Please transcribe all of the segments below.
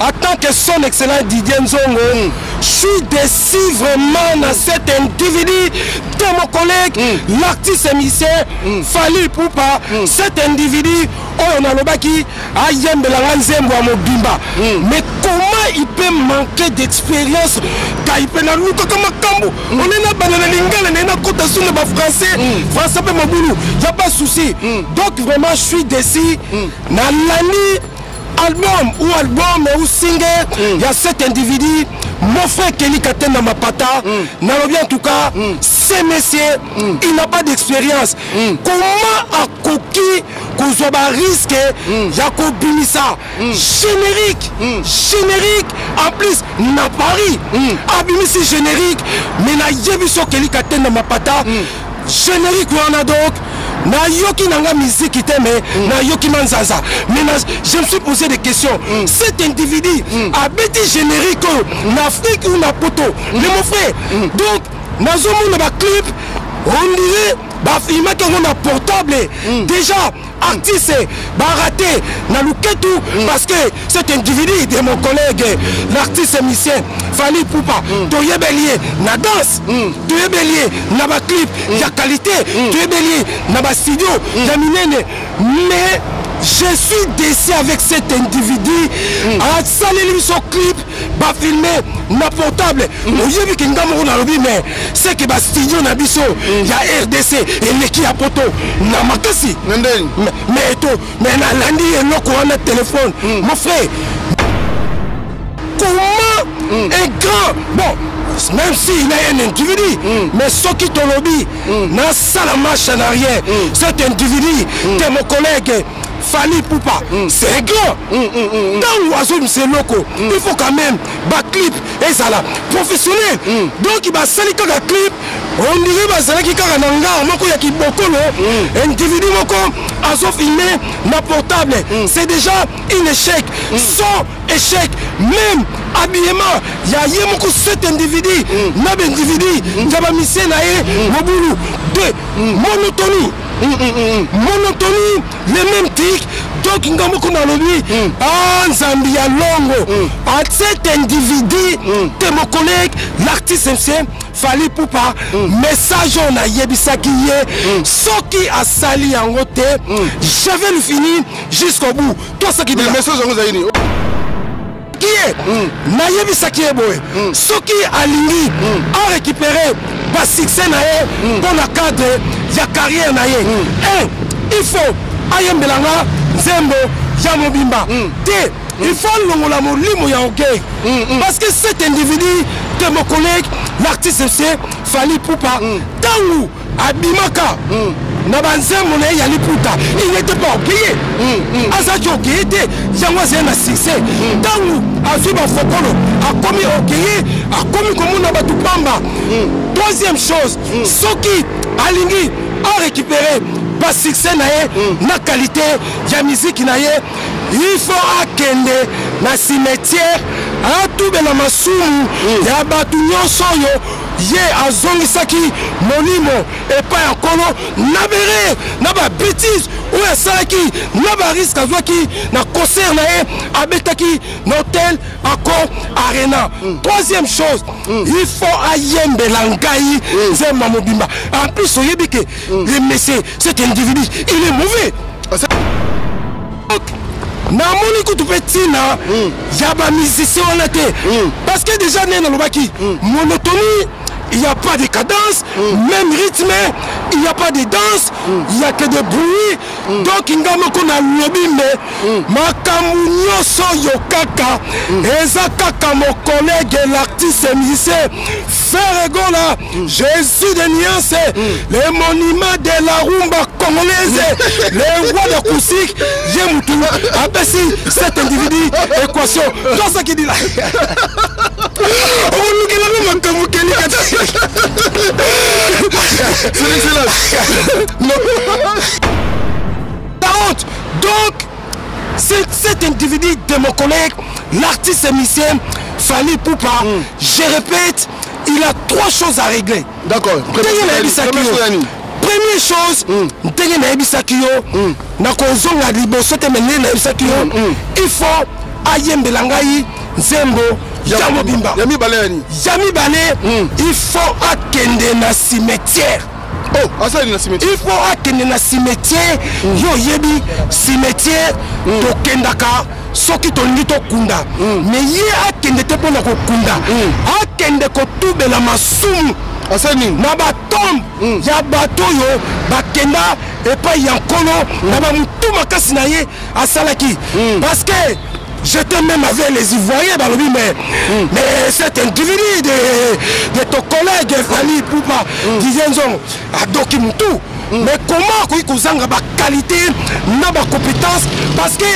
en tant que son excellent Didier Nzongo, je suis déçu vraiment dans cet individu de mon collègue, l'artiste musicien Fally Ipupa, cet individu, on a le baki, mais comment il peut manquer d'expérience quand il peut on est là, français, français, il n'y a pas de souci. Donc vraiment, je suis déçu. Dans l'année, album ou single, il y a cet individu, mon frère Kelly Katena Mapata, Nalobi en tout cas, ce monsieur, il n'a pas d'expérience. Comment a coquille qu'on soit risqué, Jacob Bimissa, générique, en plus, n'a Paris, Abimisi générique, mais n'a Yebiso Kelly Katena Mapata, générique ou en a donc. Na yoki nanga musique mais na yoki manzaza. Mais je me suis posé des questions. Cet individu a bêti générique en Afrique ou na poto. Mais mon frère, donc, na zomo na ba clip, on dirait ba film qu'on a portable. Déjà artiste baraté na luketu parce que cet individu de mon collègue l'artiste musicien Fally Ipupa toye bélier na danse toye bélier na ba clip ya qualité toye bélier na ba studio ya minene mais je suis déçu avec cet individu à saler son clip va filmer na portable oyebi ki ngamo na lobi mais c'est que ba studio na biso ya RDC et l'équipe à poto na makasi mais na landi eloko wana téléphone mon frère comment un grand bon même s'il a un individu mais ce qui te lobby na sala marche en arrière cet individu que mon collègue Fally Ipupa, c'est grand. Dans l'oiseau, c'est loco. Il faut quand même bas clip et ça là professionnel. Donc il va salir quand clip. On dirait que ça qui a un moko ya qui beaucoup individu moko a so filmé na portable. C'est déjà un échec. Sans échec, même habillement, il y a yemoko cet individu, na individu, jaba mission na e mobulu de monotonie. Monotonie, les mêmes tics, donc il y a beaucoup de Zambia Longo. À cet individu, de mon collègue, l'artiste MC, Fally Ipupa, message on a yebisa qui est, ce qui a sali en côté, je vais le finir jusqu'au bout. Toi, ce qui dit, le message on a dit. Qui est, na yebisa qui est boy, ce qui a ligne, a récupéré, pas succès na pour la cadre. Ya carrière na ye. Il faut ayem belanga zembo ya mobimba. Il faut longola molimo ya okey. Parce que cet individu de mon collègue l'artiste c'est Fally Ipupa tangu abimaka na banzembo na ya liputa il n'était pas payé. Azaki okeyete yango zena succès tangu afiba fokolo a commis okeye a commis comme na batu pamba. Troisième chose soki alingi a récupéré pas succès na qualité ya musique na ye il faut akende na cimetière a tout bela masumu ya batu nyonso yo ye azongisaki molimo et pas encore na bere na ba bêtise ou esalaki na ba risque azwaki na concert na ye abetaki na hôtel encore arena. Troisième chose il faut ayembela ngai zema mobimba en plus oyebi ke le monsieur cet individu il est mauvais. Na moni kutu petina yaba musicien on était parce que déjà né na lobaki monotonie. Il n'y a pas de cadence, même rythme, il n'y a pas de danse, il n'y a que de bruit. Donc, il y a un lobby, mais Makamunyo Soyo Kaka, Ezakaka, mon collègue, l'artiste musicien, Ferregola, Jésus de Niance, les monuments de la rumba congolaise, les rois de Kousik, Yemoutou, abaissi cet individu, équation. Dans ce qu'il dit là. Donc, c'est cet individu de mon collègue, l'artiste musicien Fally Ipupa, je répète, il a trois choses à régler. D'accord. Première chose, il faut ayembela ngai nzembo ya mobimba Yami Balé il faut akende na cimetière. Oh, ça na cimetière. Il faut akende na cimetière. Yo yebi cimetière to kendaka soki tolingi tokunda. Mais ye akende te pona kokunda. Akende kotubela masumu. Asani na batombe ya bato yo bakenda epai ya nkolo na bamutu makasi na ye asalaki. Parce que j'étais même avec les Ivoiriens balobi mais cet individu de ton collègue Fali Poupa disait non adoki mutu. Mais comment koyi kozanga ba qualité na ba compétence parce que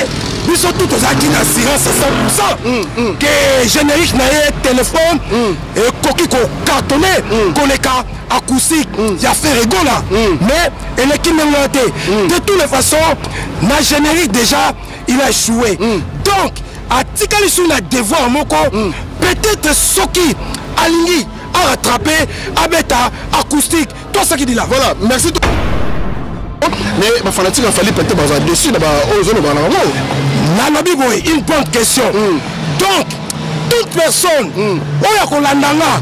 ils sont tous aux acquis d'assurance à 100% que générique na téléphone et koki ko cartonné koleka acoustique ya fait rigola mais elle est qui de toutes les façons na générique déjà il a échoué donc à tikali sur la devoir moko peut-être soki alingi à rattraper à beta acoustique toi ça qui dit là voilà merci. Mais ma fanatique a fallu peut-être dans un dessus là-bas aux zones de une bonne question. Donc toute personne oya kolandanga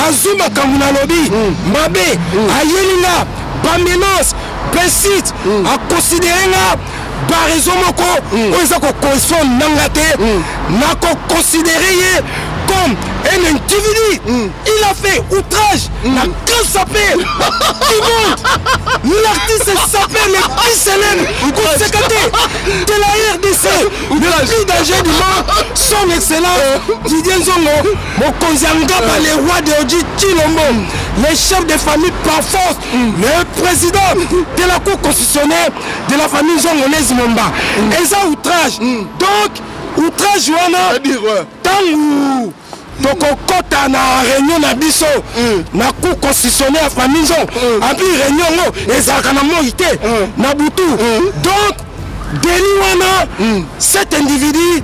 azuma kamuna lobi mabe ayelinga ba menace pesite a considérer nga ba raison moko oza ko correspondre nanga te na ko considérer comme un individu. Il a fait outrage. La grande s'appelle du monde. L'artiste s'appelle le plus célèbre consécuté de la RDC. Le plus dangereux du monde. Son excellence Didier Nzongo, Mokonzianga, les rois de Oji Chilombo, les chefs de famille par force, le président de la Cour constitutionnelle de la famille Zongolaise Momba. Et ça outrage. Donc, outrage, Joana, tant tokokota na réunion na biso na cour constitutionnelle à famille en puis réunion ezalaka na moi te na butu donc deli wana cet individu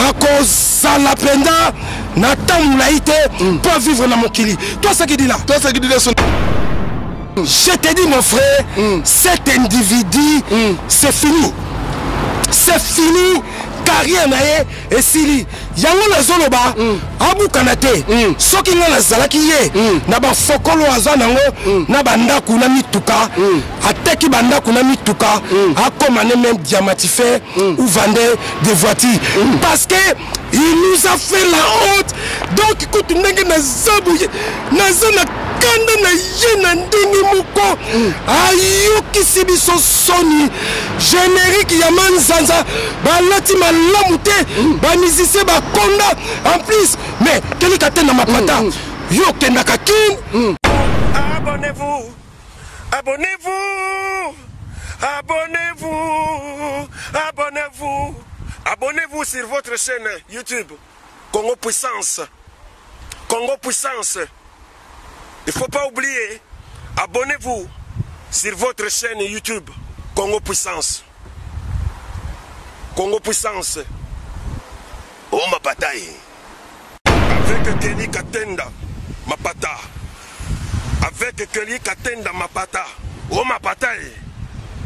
akozala penda na tamula ite pour vivre na mokili. Toi ça qui dit là je te dis mon frère cet individu c'est fini carrière na ye esili yango nazoloba abukana te soki nga nazalaki ye na bafokolo aza nango na bandaku na mituka ateki bandaku na mituka akoma ne même diamantifère ou vendeur des voitures parce que il nous a fait la honte. Donc écoute ndenge naza na kanda na ye na ndenge moko ayokisi biso soni générique ya manzanza balati malamu te bamusicien bakonda en plus mais kelika te na mapata yo kendaka kin. Abonnez-vous, abonnez-vous, abonnez-vous, abonnez-vous, abonnez-vous sur votre chaîne YouTube Congo Puissance. Congo Puissance. Il ne faut pas oublier, abonnez-vous sur votre chaîne YouTube Congo Puissance. Congo Puissance. Oh ma bataille. Avec Kelly Katenda, ma pata. Avec Kelly Katenda, ma pata. Oh ma bataille.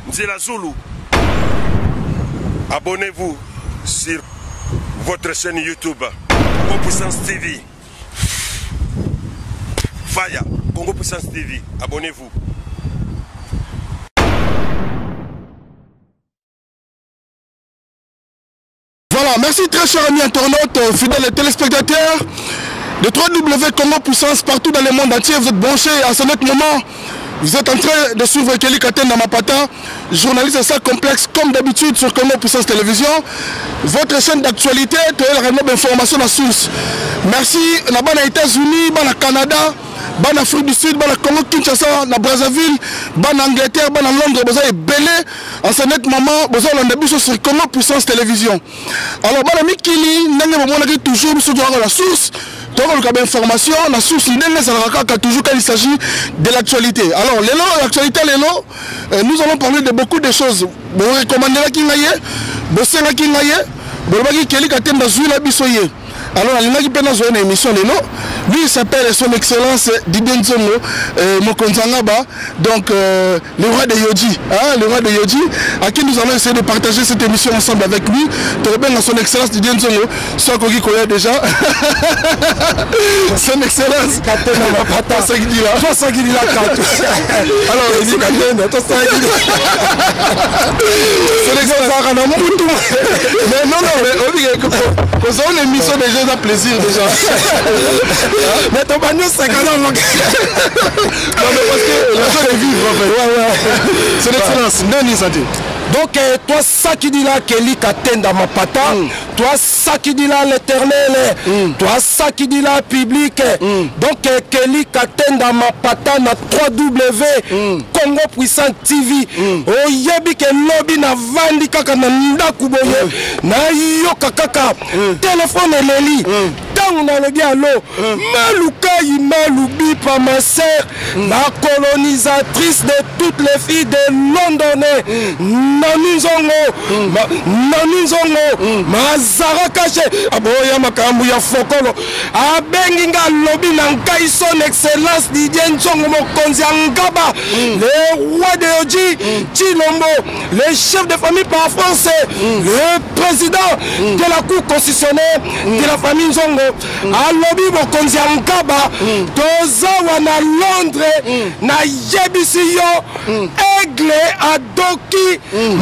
Nzila Zulu. Abonnez-vous sur votre chaîne YouTube Congo Puissance TV. Faya, Congo Puissance TV, abonnez-vous. Voilà, merci très chers amis internautes, fidèles téléspectateurs de 3W Congo Puissance partout dans le monde entier. Vous êtes branchés à ce moment. Vous êtes en train de suivre Kelly Katenda Mapata, journaliste assez complexe comme d'habitude sur Congo Puissance Télévision. Votre chaîne d'actualité, tu as la information à source. Merci, là-bas aux États-Unis, au Canada, en Afrique du Sud, au Congo Kinshasa, en Brazzaville, en Angleterre, en Londres, vous avez belé en ce moment, vous avez l'endébut sur Congo Puissance Télévision. Alors, vous avez toujours sur la source. Donc, on a information, la source toujours quand il s'agit de l'actualité. Alors, l'actualité, nous allons parler de beaucoup de choses. Vous recommandez la Kingaye, vous savez la Kingaye, vous avez Kelly Katenda Zula Bissoye. Alors, il y a une émission, lui, il s'appelle Son Excellence Didier Nzongo Mokonzangaba, donc le roi de Yoji, hein, le roi de Yoji, à qui nous allons essayer de partager cette émission ensemble avec lui. Très bien, Son Excellence Didier Nzongo, soit qu'on connaît déjà. Son Excellence, c'est qui dit là. Alors, il dit mais non, mais on a une émission déjà, ça plaisir déjà. Mais ton bagnon, c'est quand même. Non, mais parce que la joie de vivre en fait. Ouais. C'est l'excellence. Non, donc, toi, ça qui dit là, Kelly Katenda Mapata, toi, ça qui dit là, l'éternel, toi, ça qui dit là, public. Donc, Kelly Katenda Mapata, na 3W, Congo Puissant TV. Oh, yebi ke lobby na vandi kaka na ndakuboye, na yoka kaka, téléphone Leli. On a le bien l'eau, Maloukaï Maloubi par ma sœur, la colonisatrice de toutes les filles de Londonais, Nanizongo, Mazara Kaché, Aboya Makambu ya Fokolo, Abenginga Lobby Nankai son excellence Didier Nzongo Mokonzi Angaba, le roi de Oji, Chilombo, le chef de famille par français, le président de la cour constitutionnelle de la famille Nzongo. Alobi Mokonzi Angaba tozawa na Londres na yebisi yo aigle adoki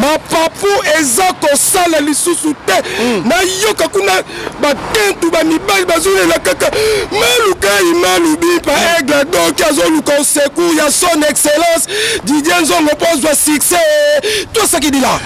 mapapu ezako sala lisusu te na yoka kuna batentu ba mibali bazulela kaka malubi pa aigle adoki azoluka oseku ya son excellence Didier Nzongo pozwa succès tout ça qui dit là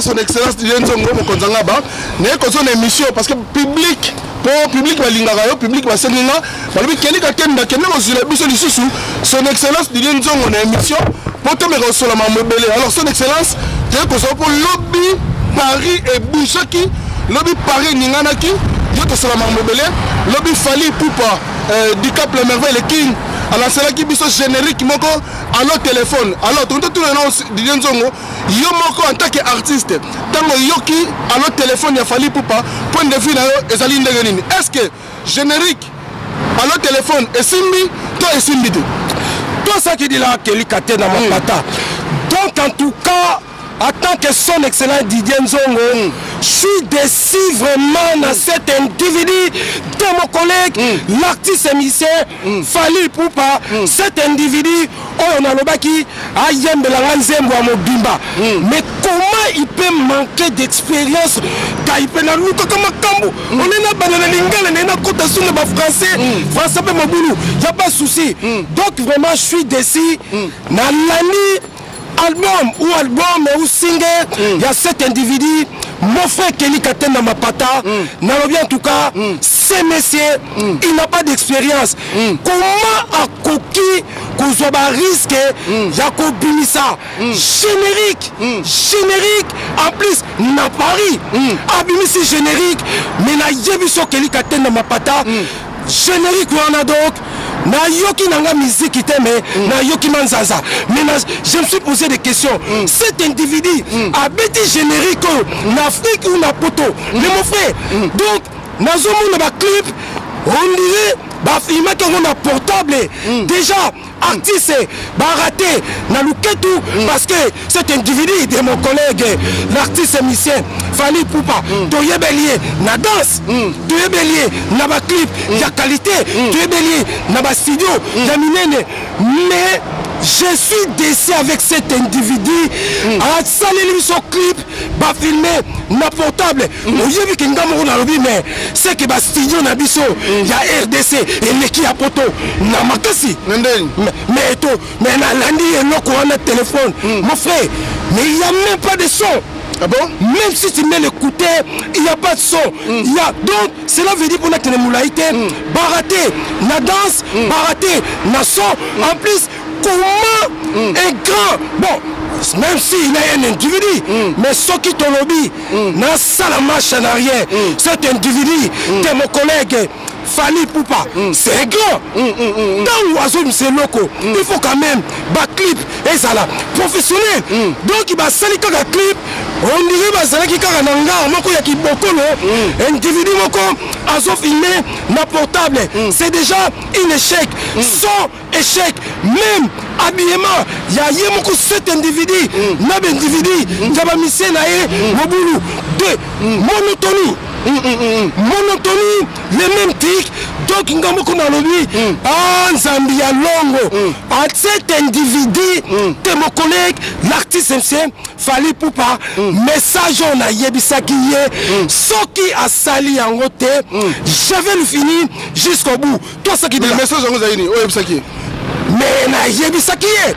son excellence Didier Nzongo Mokonzi Angaba ne ko son émission parce que public pour public balingaka yo public basenginga balobi Kelly Katenda kende kozula biso lisusu son excellence Didier Nzongo na émission pour te mettre sur la mamobele. Alors son excellence te ko pour lobby Paris et Bouchaki lobby Paris ninganaki yo to sur la mamobele lobby Fali Poupa du Cap le Merveille le King alors c'est là qui biso générique moko à notre téléphone. Alors tout le nom Didier Nzongo yo moko en tant qu'artiste tango yoki à notre téléphone ya Fali Poupa point de vue na yo ezali ndenge nini. Est-ce que générique à notre téléphone et simbi toi et simbi toi ça qui dit là Kelly Katenda Mapata. Donc en tout cas en tant que son excellent Didier Nzongo, je suis déçu vraiment dans cet individu de mon collègue, l'artiste émissien, Fali Poupa, cet individu, on a le baki, Ayem Belanganzembo à Mobimba. Mais comment il peut manquer d'expérience quand il peut nous comme un cambo? On est là, on est là, on est français, français, il n'y a pas de souci. Donc vraiment, je suis déçu dans l'année. Album ou single, il y a cet individu, mon frère Kelly Katenda Mapata, en tout cas, ces messieurs, il n'a pas d'expérience. Comment a coquille qu'on soit risqué, Jacob Bimissa, générique, en plus, n'a Paris, Abimisi générique, mais n'a pas Kelly Katenda Mapata, générique ou en a donc. Na yoki nanga musique mais na yoki manzaza. Mais je me suis posé des questions. Cet individu a bêti générique en Afrique ou na poto. Mais mon frère, donc nazomo na clip, on dirait bah filmer qu'on a portable. Déjà artiste baraté na luketu parce que cet individu de mon collègue l'artiste musicien Fali Poupa toye bélier na danse toye bélier na ba clip ya qualité toye bélier na ba studio ya minene mais je suis déçu avec cet individu à saler son clip ba filmer na portable oyebi ke ngamo na lobi mais c'est que ba studio na biso ya RDC et leki ya poto na makasi mais tout mais na landi et loko on a téléphone mon frère mais il n'y a même pas de son. Ah bon? Même si tu mets l'écouteur, il n'y a pas de son. Il y a donc cela veut dire qu'on a que les moulaïté baraté na danse baraté na son en plus comment un grand bon même s'il a un individu mais ce qui te lobby n'a ça la marche en arrière cet individu c'est mon collègue Fali Poupa, c'est grand. Dans l'oiseau de Loko, il faut quand même un clip et ça là professionnel. Donc il va salir un clip, on dirait que ça qui a un moko ya ki bokolo, individu moko azo filmé na portable. C'est déjà un échec, sans échec, même habillement. Il y a yemoko 7 individus, 9 individus, jaba mission na ye mobulu 2 monotonie. Monotonie, les mêmes tics. Donc, nous avons dit, en Zambia Longo, à cet individu, de mon collègue, l'artiste MC, Fali Poupa, message on a yebisaki ye, ce qui a sali en côté, je vais le finir jusqu'au bout. Toi, ça qui dit. Le message on a dit, yebisaki. Mais na yebisaki ye,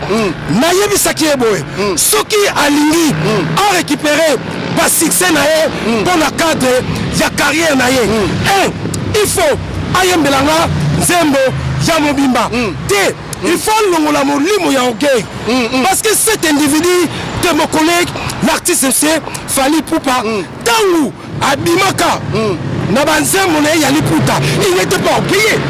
na yebisaki ye boy. Ce qui a ligne, a récupéré, pas succès na ye, dans le cadre. Ya carrière na ye. Il faut ayembelanga Zembo ya mobimba. Il faut longola molimo ya ogay. Parce que cet individu de mon collègue l'artiste MC Fali Poupa tangu abimaka na banzembo na ya liputa il n'était pas oublié.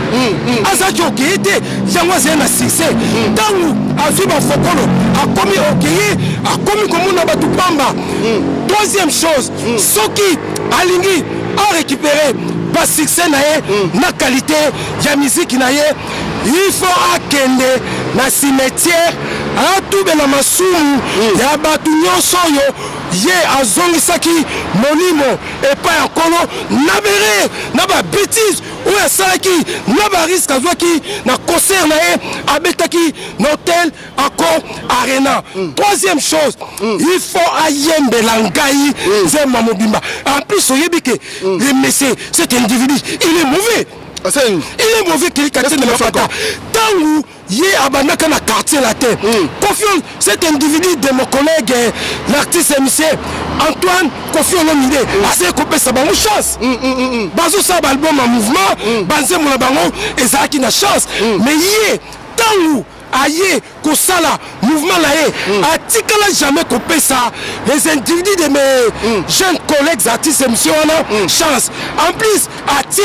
Azaji okeye te yango c'est un succès. Tangu azuba fokolo a commis okeye a commis comme na batu pamba. Deuxième chose, ce qui alingi a récupéré pas succès na qualité ya musique na ye, il faut akende na cimetière a tout bela masumu ya batu nyonso yo ye azongisaki molimo et pas encore na bere na ba bêtise ou ya salaki na ba risque azwaki na concert na ye abetaki na hôtel encore arena. Troisième chose, il faut ayembela ngai Zemba mobimba. En plus oyebi que le monsieur cet individu il est mauvais. Il est mauvais qu'il ait de la fata. Tant où il y a un quartier la terre. Confions cet individu de mon collègue, l'artiste MC Antoine, confions l'homme. Assez coupé sa bonne chance. Bazou sa album en mouvement, Banzé mon bango, et ça qui n'a chance. Mais il est tant où aïe, Kosala, mouvement là, a jamais coupé ça. Les individus de mes jeunes collègues artistes MC ont chance. En plus, Atie,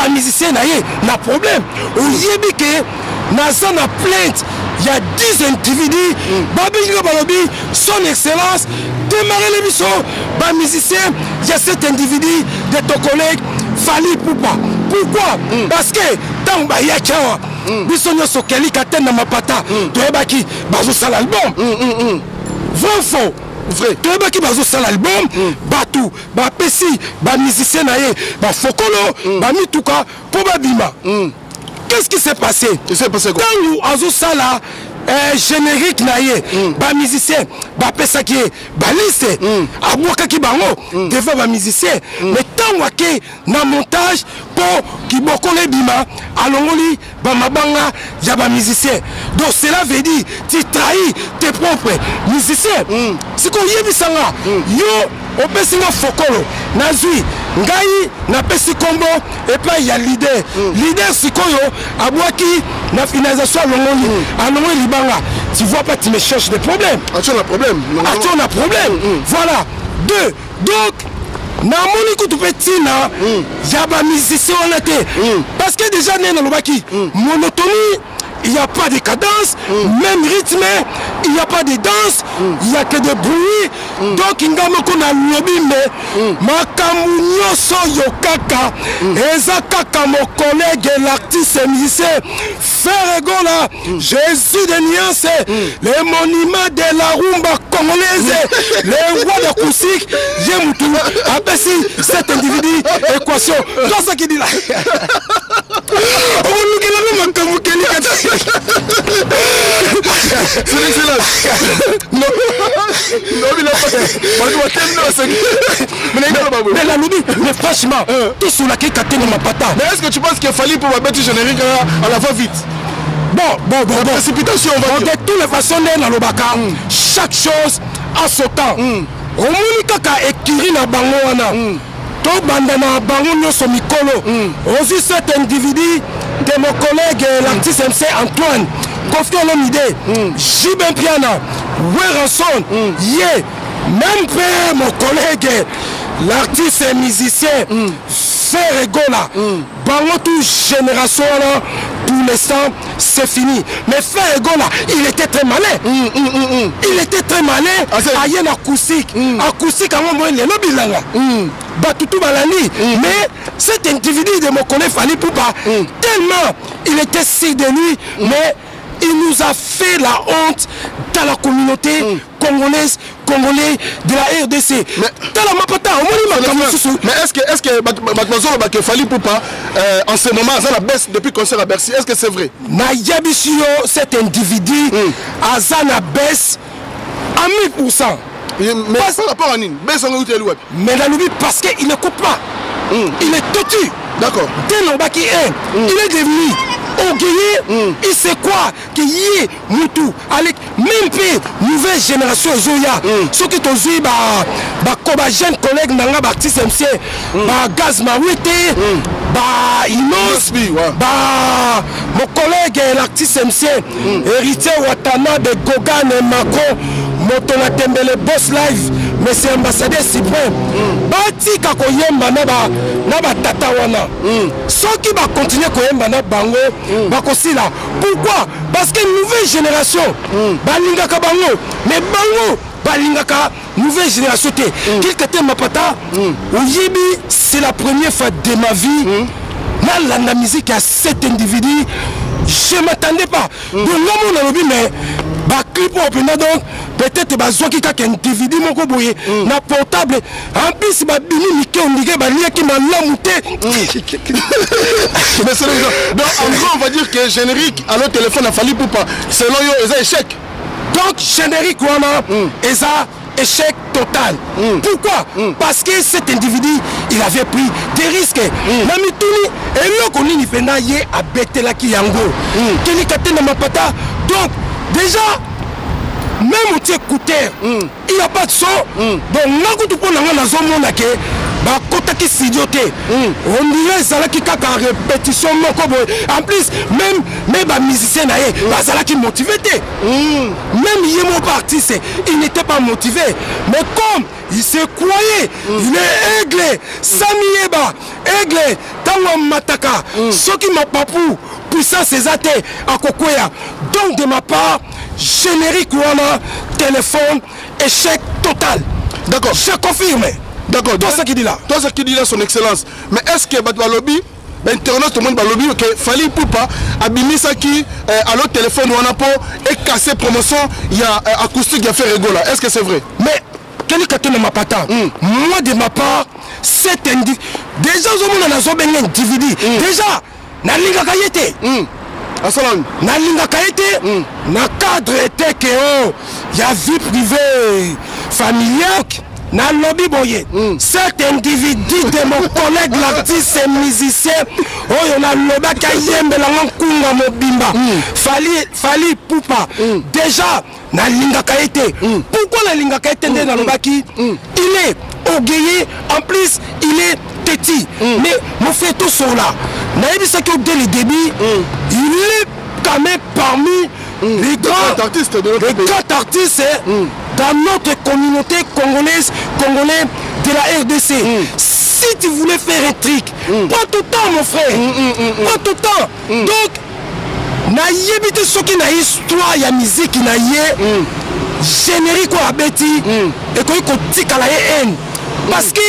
les musiciens n'a problème. Au Yébike, Nasa n'a plainte. Il y a 10 individus, Babi son excellence, démarrer l'émission, les musiciens, il y a 7 individus de ton collègue Fali Poupa. Pourquoi? Parce que dans Bayakawa, Bissonio Sokeli Katen na Mapata, Toebaki, Bazou Sal album. Vrai faux. Vrai. Toebaki Bazou Sal album, Batou, Bapesi, musicien naye, Fokolo, Mituka, Pobabima. Qu'est-ce qui s'est passé? Il s'est passé quoi? Quand nous Azou Sala, générique naye, musicien, Pesaki, liste, Abouakaki Bango, devant musicien, mais tant wake na montage pour qui beaucoup les bima, allons-y, Bamabanga, yaba musicien. Donc cela veut dire, tu trahis tes propres musiciens. C'est qu'on y est bisanga, yo, au Pessinga Fokolo, Nazui, Ngai, na Pessi Combo, et puis il y a leader. Leader Sikoyo, Abouaki, na finalisation à l'ongoli, Libanga. Tu vois pas, tu me cherches des problèmes. As-tu un problème? As-tu un problème? Voilà. 2. Donc, na moni tu petit na yaba musicien on était. Parce que déjà né na lobaki, monotonie, il n'y a pas de cadence, même rythme, il n'y a pas de danse, il n'y a que des bruits. Donc, il y a un lobby, mais Makamunyo Soyo Kaka, Eza Kaka, mon collègue, l'artiste musicien, Ferregola, Jésus de Niance, les monuments de la rumba congolaise, les rois de Kousik, Yemoutou, Abessi, cet individu, équation. C'est ça qui dit là. C'est excellent. Non, il a mais la lobby, mais franchement, tout sur la quête de ma patate. Mais est-ce que tu penses qu'il fallait pour ma bête générique à la fois vite? Bon. Précipitation, on va dire. De toutes les façons, dans le baka, chaque chose a son temps. On m'a dit écrit na bangoana. To bandana bango so mikolo. Aussi cet individu de mon collègue l'artiste MC Antoine. Confions l'homme idée. Jibin Piana, Weranson, même père mon collègue l'artiste et musicien Frère Egola, bango toute génération là, pour l'instant, c'est fini. Mais Frère Egola, il était très malin. Il était très malin. Aïe en acoustique. Acoustique, à un moment, il est là, bilanga. Batutu Balani. Mais cet individu de mon collègue Fali Poupa, tellement il était si de lui, mais il nous a fait la honte dans la communauté congolaise, congolais de la RDC. Mais est-ce que mademoiselle Fali Poupa en ce moment a la baisse depuis le concert à Bercy? Est-ce que c'est vrai? Nayabishio, cet individu a la baisse à 1000%. Mais par rapport à Nine, mais la lubie parce qu'il ne coupe pas. Il est têtu. D'accord. Dès l'Obaki 1, il est devenu orgueilleux. Il sait quoi qu'il y ait Moutou. Avec même plus nouvelle génération Zoya. Ceux qui ont joué, bah, jeune collègue Nanga Baptiste MC, bah, Gaz Mawete, bah, Inos, bah, mon collègue l'artiste MC, héritier Watanabe, Gogan et Macron, Motona Tembele Boss Live, monsieur ambassadeur Cyprien, Bati Kakoyemba Naba Tatawana. Ceux qui vont continuer Koyemba na Bango, Bakosila. Pourquoi? Parce que nouvelle génération, Balingaka Bango, mais Bango, Balingaka, nouvelle génération. Quelqu'un Mapata, Oyebi, c'est la première fois de ma vie. La musique à cet individu, je ne m'attendais pas. Donc, là, mon ami, mais clip donc peut-être bazoki kaka individu moko boye na portable en plus babini mike on dirait balia qui m'a lamuté. Mais c'est donc en gros on va dire que générique à notre téléphone a fallu pour pas selon yo eza échec. Donc générique wana eza échec total. Pourquoi? Parce que cet individu il avait pris des risques. Namituni et le koni ni fena ye abetela ki yango. Keli katena mapata. Donc déjà même au écouteur il n'y a pas de son. Donc n'a tout pour la zone mon laqué bah côté qui s'idioté on dirait ça là qui kaka répétition en plus même bah musicien naé bah ça là qui motivé même yemo parti c'est il n'était pas motivé mais comme il se croyait il est aiglé Samieba aiglé tango mataka ce qui m'a papou puissance c'est athée à Kokoya. Donc de ma part générique ou téléphone échec total. D'accord. Je confirme. D'accord. Toi, ce qui dit là. Toi, ce qui dit là, son excellence. Mais est-ce que Batwalobi, Internet, tout le monde Balobi, que Fali Poupa, Abimisa qui, à l'autre téléphone, ou Anapo, et cassé promotion, il y a acoustique qui a fait rigola. Est-ce que c'est vrai? Mais, quel est le ma patin? Moi, de ma part, c'est individu. Déjà, on a un individu. Déjà, Nalinga Kayete. Nalinga Kayete, na cadre était que il y a vie privée familiale. Na lobby boye, cet individu de mon collègue l'artiste et musicien, oh on a loba kayembe la nkunga mobimba, Fali Poupa. Déjà, na linga kaete. Pourquoi la linga kaete na lobaki? Il est orgueilleux, en plus il est têtu. Mais mon frère tout sur là. Naïbi ça que dès le début, il est quand même parmi les grands artistes de notre pays. Dans notre communauté congolaise, congolais de la RDC. Si tu voulais faire un truc, prends tout le temps mon frère. Prends tout le temps. Donc, naïbité ce qui n'a histoire, il y a musique qui n'a générique ou abeti et qu'on dit qu'à la haine. Parce que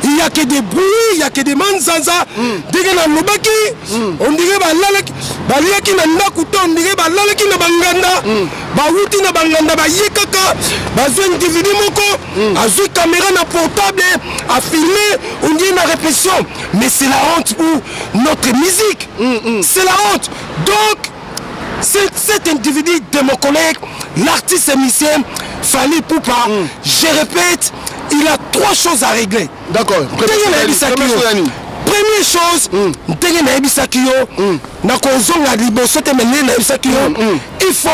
il n'y a que des bruits, il n'y a que des manzanza. Dès que l'on on dirait que on dirait que banganda, bawuti na banganda, bayekaka, bazou individu moko, azou caméra na portable, à filmer, on dit na répétition. Mais c'est la honte pour notre musique. C'est la honte. Donc, cet individu de mon collègue, l'artiste et musicien, Fali Poupa, je répète, il a trois choses à régler. D'accord. Première chose, il faut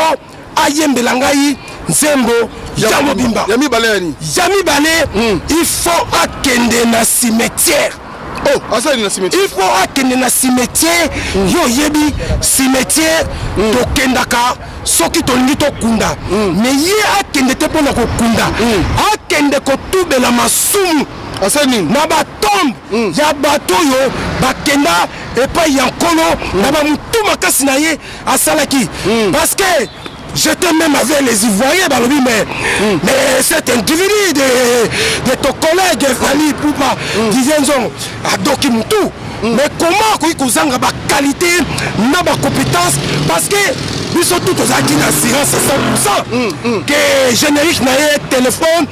Ayembe Langai, Zembo, Yamobimba. Yami Bale, il faut akende na cimetière. Oh, ça il cimetière. Il faut akende na cimetière. Yo yebi cimetière to kendaka soki to lito kunda. Mais ye akende te pona ko kunda. Akende ko tube la masumu na batombe ya bato oyo bakenda epai ya nkolo na bamutu makasi na ye asalaki parce que j'étais même avec les Ivoiriens balobi mais cet individu de ton collègue Fali Poupa disait non adoki mutu mais comment koyi kozanga ba qualité na ba compétence parce que biso tout ozaki na assurance à 100% que générique na ye téléphone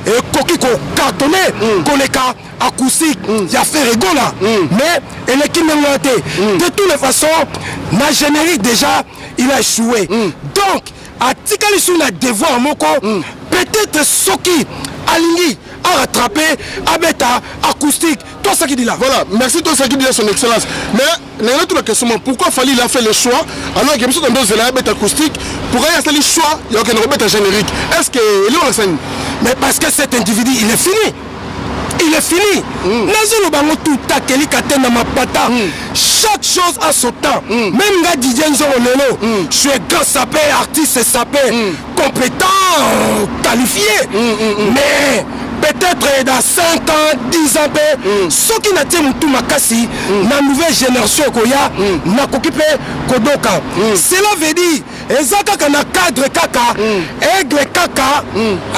et koki ko cartonner koleka acoustique ya fait rigola mais eleki mengo te de toutes les façons na générique déjà il a échoué donc atikali sur la devoir moko peut-être soki alingi à rattraper abeta acoustique toi ça qui dit là voilà merci toi ça qui dit là son excellence mais n'a toute la question pourquoi Fali il a fait le choix alors que monsieur dans la abeta acoustique pour aller à ce choix il y a qu'un abeta générique est-ce que il est enseigne mais parce que cet individu il est fini. Il est fini. Nazo bango tout takeli katena mapata. Chaque chose a son temps. Même ga Didier Nzoro lelo, je suis grand sapé, artiste sapé, compétent, qualifié. Mais peut-être dans 5 ans, 10 ans, ceux qui n'ont pas tout makasi, la nouvelle génération koya, n'a qu'occupé kodoka. Cela veut dire, ezaka kana cadre kaka, aigle kaka,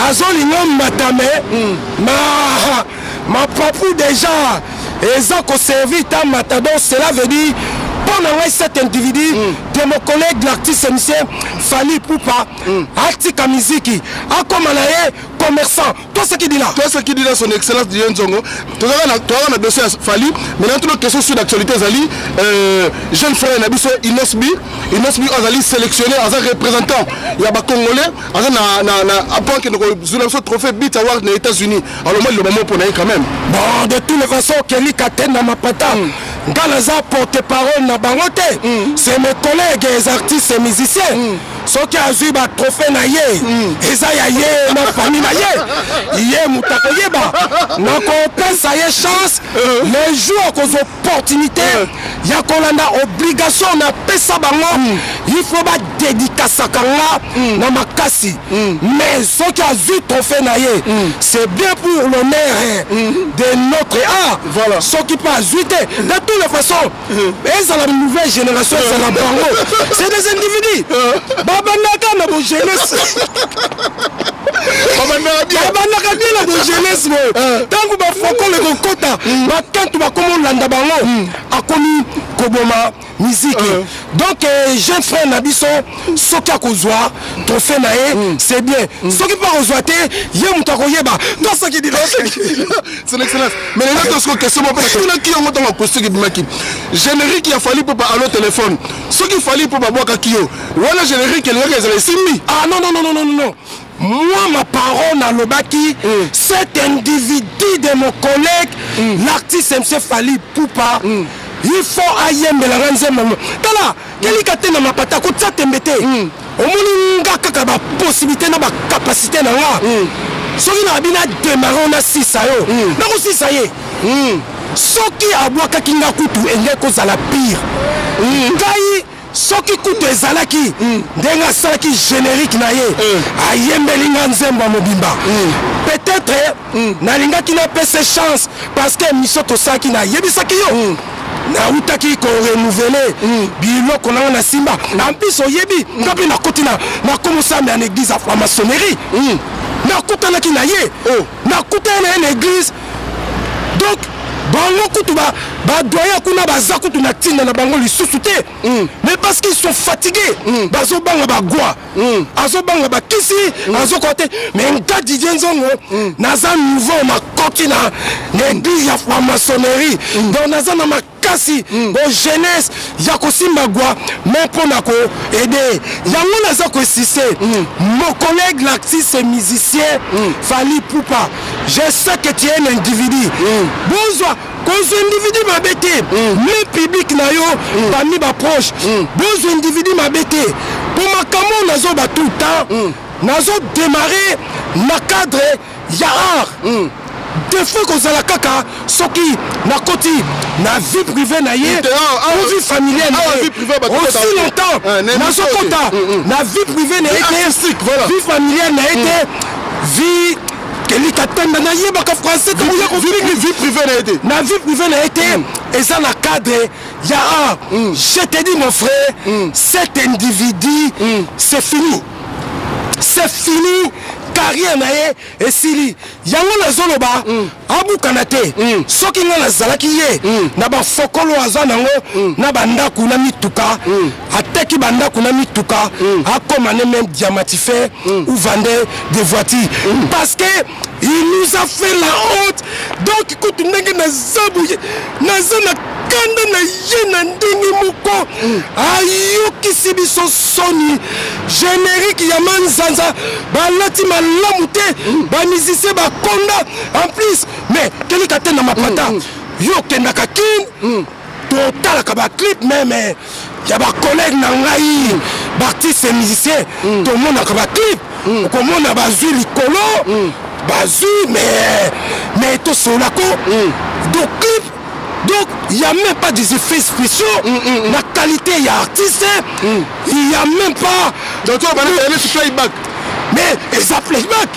azolingom matame, ma papou déjà, ezako servi ta matador, cela veut dire, pour cet individu, de mon collègue l'artiste monsieur Fali Poupa, Atika Miziki, Akomanaye, commerçant, tout ce qui dit là. Tout ce qui dit là, son excellence Didier Nzongo. Tu as un dossier Fali, mais dans toute question sur l'actualité, Zali, jeune frère Nabiso Inosbi Azali sélectionné as un représentant. Il y a des Congolais, après que nous avons un trophée Beat Award aux États-Unis. Alors moi, le moment pour nous quand même. Bon, de toutes les façons, Kelly Katen dans ma pata. Galaza porte-parole na bangote. C'est mes collègues, les artistes et musiciens. Ceux qui ont eu un trophée na ye. Eza ya ye, na famille na ye. Ye moutako yeba. Na kopé ça y est chance. Les jours qu'aux opportunités. Ya kolanda obligation na pesa bango. Il faut pas dédicace à kanga na makasi. Mais ceux qui ont eu trophée na ye. C'est bien pour l'honneur de notre art. Voilà. Ceux qui pas azuité. De toutes les façons, c'est la nouvelle génération, c'est la bango. C'est des individus. Babanaka na bo jeunesse. Babanaka na bo jeunesse. Tant que ba foko le kokota, ba kantu ba komo landa bango. Akomi koboma musique. Donc jeune frère Nabiso, soki akozwa trophée na ye, c'est bien. Soki pas kozwate, ye mutako yeba. Dans ce qui dit là, c'est l'excellence. Mais les autres sont question parce que là qui ont monté en costume générique il a fallu pour parler au téléphone. Ce qu'il fallait pour boire kakio. Voilà générique il y a les simi. Ah non. Moi ma parole à l'obaki, cet individu de mon collègue, l'artiste MC Fali Poupa. Il faut aïe mais la ranzem. Tala, quel kate na mapata ko tsa tembete. Omoni ngaka ba possibilité na ba capacité na nga. Soki na bina démarrer on a 6 ayo. Na ko 6 aye. Soki abwaka kinga kutu enge ko za la pire. Ngai soki kutu ezalaki ndenga salaki générique na ye. Ayembeli nga nzemba mobimba. Peut-être na linga ki na pese chance parce que misoto saki na yebisaki yo. Na utaki ko renouveler biloko na simba en plus oyebi ngapi na koti na commencer na église à franc-maçonnerie na kotana ki na ye na kotana na église donc bango kutu ba doya kuna baza kutu na tinda na bango lisusu te mais parce qu'ils sont fatigués bazo banga ba gwa azo banga ba kisi azo côté mais nga Didier Nzongo naza nouveau na koti na église ya franc-maçonnerie donc naza na kasi bo jeunesse ya kosimba gwa mais pour na ko aider yango naza ko sisé mon collègue l'artiste et musicien Fali Poupa je sais que tu es un individu bonsoir quand un individu m'a bêté le public na yo parmi ba proche bon individu m'a bêté pour ma camo nazo ba tout temps nazo démarrer na cadre ya art des fois qu'on a la caca, ce qui n'a côté, na vie privée na yé, vie familiale na yé, aussi longtemps, na sokota, na vie privée na été, vie familiale na été, vie kelika tanda na yebaka français vie privée na été na vie privée na été et ça na cadre ya je te dis mon frère cet individu c'est fini carrière na ye esili yango nazoloba abukana te soki nga nazalaki ye na bafokolo aza nango na bandaku na mituka ateki bandaku na mituka akoma ne même diamantifère ou vendeur de voitures parce que il nous a fait la honte donc kutu ndenge naza na kanda na ye na ndenge moko ayokisi biso soni générique ya manzanza balati malamu te bamusicien bakonda en plus mais kelika te na mapata yo kendaka kin totalaka baclip meme ya bacollègue na ngai baartiste et musicien tomonaka baclip okomona bazwi likolo bazwi mais tosolako donc clip. Donc, il n'y a même pas des effets spéciaux. La qualité, il y a artiste. Il n'y a même pas. Donc, on va aller sur playback. Mais, et ça playback.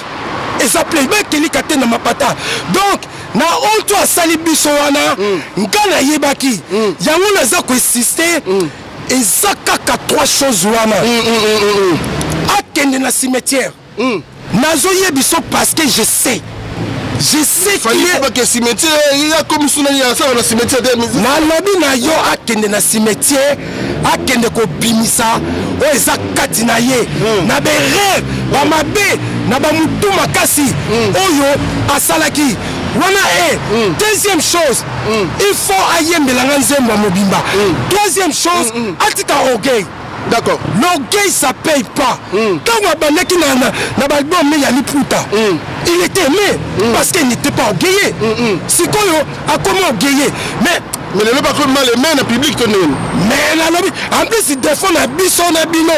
Et ça playback, il y a ma pata. Donc, na honte à Salibisoana, Ngana Yebaki, Yamuna Zako insisté, et Zakaka trois choses. Wana. Akende na cimetière. Nazo Yebiso parce que je sais. Je sais qu'il y a pas que cimetière, il y a comme ça dans cimetière de musique. Na lobby na yo akende na cimetière, akende ko bimisa, o eza kati na ye. Na bere, ba mabe, na ba mutu makasi, oyo asalaki. Wana deuxième chose, il faut ayembela nzemba mobimba. Troisième chose, atika orgueil. D'accord. L'orgueil ça paye pas. Quand Wabaneki na balbon mais ya liputa. Il était aimé parce qu'il n'était pas orgueillé. C'est quoi a comment orgueillé mais le pas comme mal les mains dans public que nous. Mais la lobby en plus il défend na biso na bino.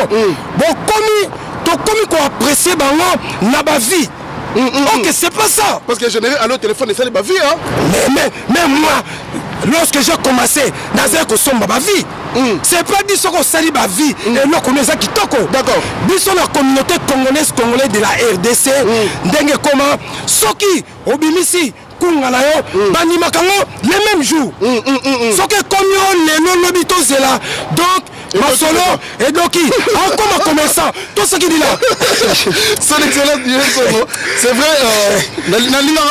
Bon comme qu'on apprécier bango na ba vie. Ok, c'est pas ça. Parce que général à l'autre téléphone, c'est ma vie. Hein? Mais moi, lorsque j'ai commencé, dans un consomme ma vie, c'est pas dit ce qu'on salit ma vie et nous connaissons qui toko. D'accord. Bisous la communauté congolaise de la RDC, dengue comment, Soki, Obimisi, Kungalayo, Banimakango, les mêmes jours. Soki, Komyo, les non-lobito, c'est là. Donc, Masolo et Doki, encore commerçant, tout ce qu'il dit là. Son excellence, c'est vrai,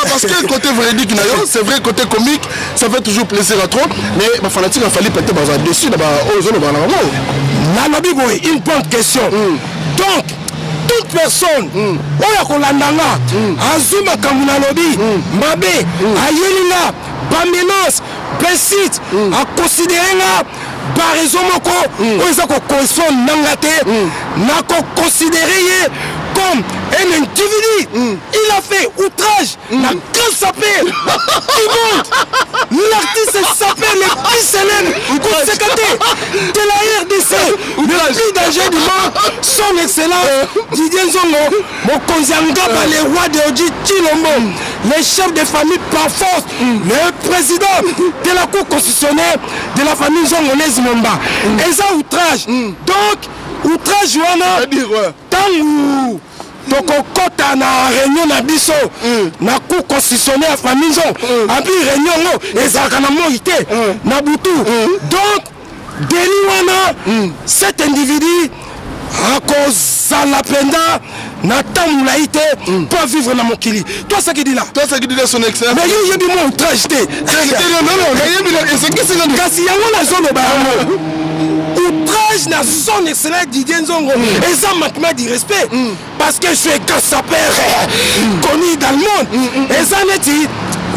parce que le côté véridique, c'est vrai, côté comique, ça fait toujours plaisir à trop, mais ma fanatique a fallu peut-être dessus, une bonne question. Donc, toute personne, oya kolandanga, azuma kamuna lobby, mabe, ayelinga, bamenance, pesite, a considéré par raison moko oza ko correspond nangate na ko considérer comme un individu. Il a fait outrage la grande sapée du monde. L'artiste s'appelle le plus célèbre conséquenté de la RDC, le plus dangereux du monde, son excellence Didier Nzongo, Mokonzianga par les rois de Oji Chilombo, les chefs de famille par force, le président de la Cour constitutionnelle de la famille Zongolaise Momba. Et ça outrage. Donc, outrage, Joana, tant tokokota na réunion na biso na Cour constitutionnelle à famille Zong, et puis réunion ezalaka na moi te na butu. Donc, Deli wana, cet individu akozala penda na tamula ite pour vivre na mokili. Toi ça qui dit là. Toi ça qui dit là son excellence. Mais yo yebi mo outrage te. Non, c'est qui c'est là. Kasi yango na zone ba outrage na son excellence Didier Nzongo et ça manquement de respect parce que je suis un père connu dans le monde et ça n'est dit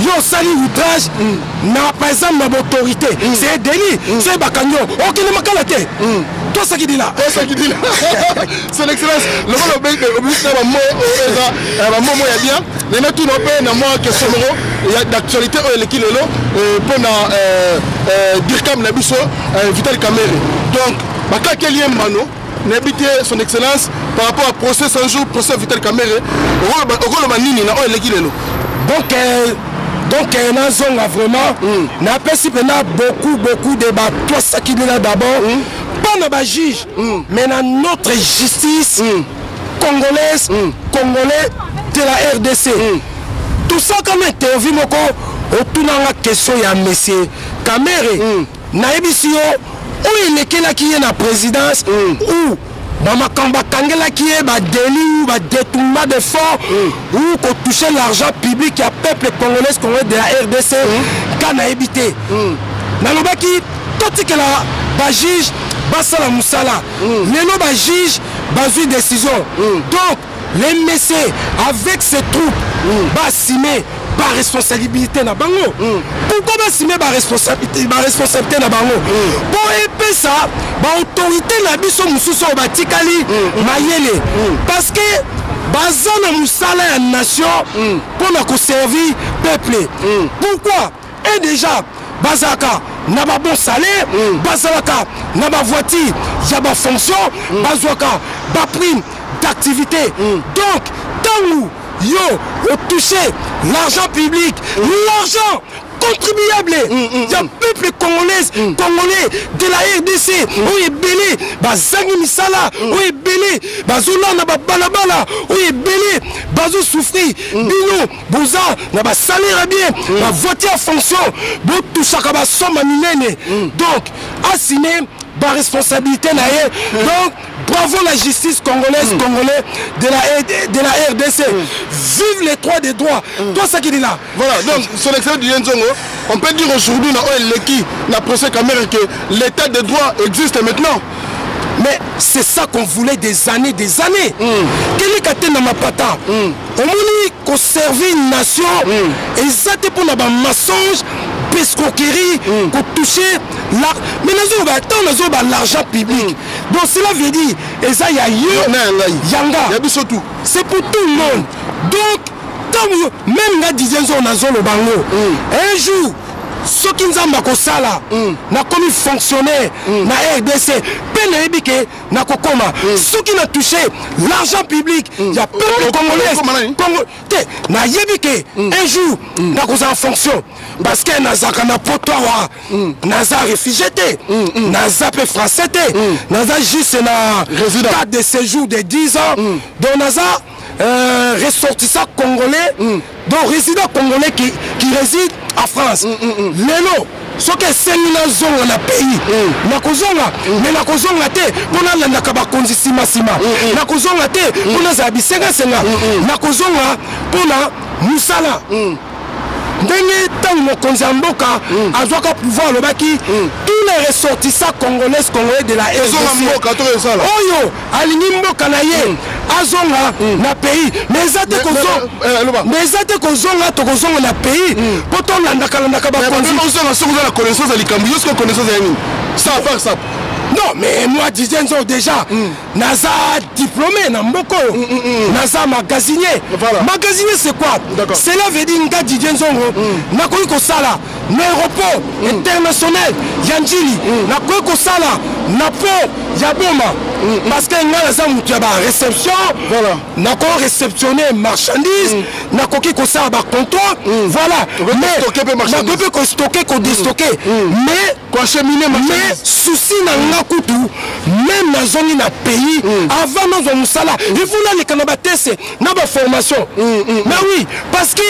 yo sali outrage na par exemple ma autorité c'est délit c'est bakanyo aucun makala te. Toi ça qui dit là. Toi ça qui dit là. Son excellence le vol au bec au ministère va mo ya bien les na tout no pe na moi question il y a d'actualité l'équipe lelo pour na Dirkam na biso Vital Kamerhe. Donc baka kelien mano n'habite son excellence par rapport à procès 100 jours procès Vital Kamerhe au manini na l'équipe lelo. Donc Nazonga vraiment n'a pas si beaucoup de débats. Toi ça qui dit là d'abord pas nos juges mais dans notre justice congolaise congolais de la RDC. tout ça comme interview moko otunanga question ya monsieur Kamere na ebisio o elekela ki na présidence ou Bamakamba Kangela qui est délit ou détournement de fonds ou qu'on toucher l'argent public à peuple congolais congolais de la RDC quand a habité. Nalobaki tout que la juge basala musala. Lelo ba juge bazu décision. Donc les messieurs avec ces troupes bassimé par responsabilité na bango. Pourquoi bassimé par responsabilité na bango? Pour épée ça, ba autorité na biso mususu batikali mayele parce que bazana musala ya nation pour na servir peuple. Pourquoi? Et déjà bazaka na ba bon salaire, bazaka na ba voiture, ya ba fonction, bazaka ba prime d'activité. Donc tant où yo touché l'argent public, l'argent contribuable, il y a peuple congolais de la RDC, où est belé, bazangi misala, où est belé, bazoula na ba balabala, où est belé, bazo souffri, bino, boza, na ba salaire bien, ba voiture fonction, bo touchaka ba somme minene. Donc, assigné ba responsabilité na ye. Donc, bravo la justice congolaise, congolais de la RDC. Vive les droits des droits. Toi, ça qui dit là. Voilà, donc, son excellence du Yenzongo, on peut dire aujourd'hui, dans OLEKI, la procès Kamere, que l'état des droits existe maintenant. Mais c'est ça qu'on voulait des années. Quel est le cas mapata? On voulait qu'on serve une nation et ça c'était pour un mensonge, pescoquerie, qu'on touchait l'argent. Mais nous avons l'argent public. Donc cela veut dire, et ça y a Yanga. C'est pour tout le monde. Donc, même la dizaine de bango, un jour, ceux qui nous ont sala, n'a commis fonctionnaire, na RDC, peine ébike, n'a kokoma. Ceux qui n'ont touché l'argent public, il y a peuple congolais, n'a yébike, un jour, n'a causé en fonction. Parce que n'a n'a potoa, n'a réfugié, n'a pas français, n'a juste na date de séjour de 10 ans, donc n'a ressortissant congolais, donc résident congolais qui réside à France. Lelo, ce que c'est une zone dans le pays. Nakozonga, mais nakozonga te pour la nakaba konzi sima. Nakozonga te pour la zabisenga senga. Nakozonga pour la musala. Ndenge tango konzamboka azwaka pouvoir le baki tous les ressortissants congolais de la RDC. Oyo alingi mboka na ye azonga na pays mais zate kozonga to kozonga na pays poto landaka ba konzi ozonga sokoza la connaissance à likambi yosko connaissance ya nini ça va faire ça. Non, mais moi, Didienzo, déjà, Naza diplômé, Namboko, Naza magasinier. Voilà. Magasinier, c'est quoi? Cela veut dire que Didienzo, Nakoy Kosala, l'aéroport international, Yanjili, Nakoy Kosala, Napo, Yaboma. Parce que Naza Moutiaba, réception, Nako réceptionner marchandises, Nakoki Kosala, comptoir, voilà. Mais, Nakoy stocker, déstocker. Mais, souci n'a kutu même na zone na pays avant nos musala il faut les canabates na ba formation mais oui parce que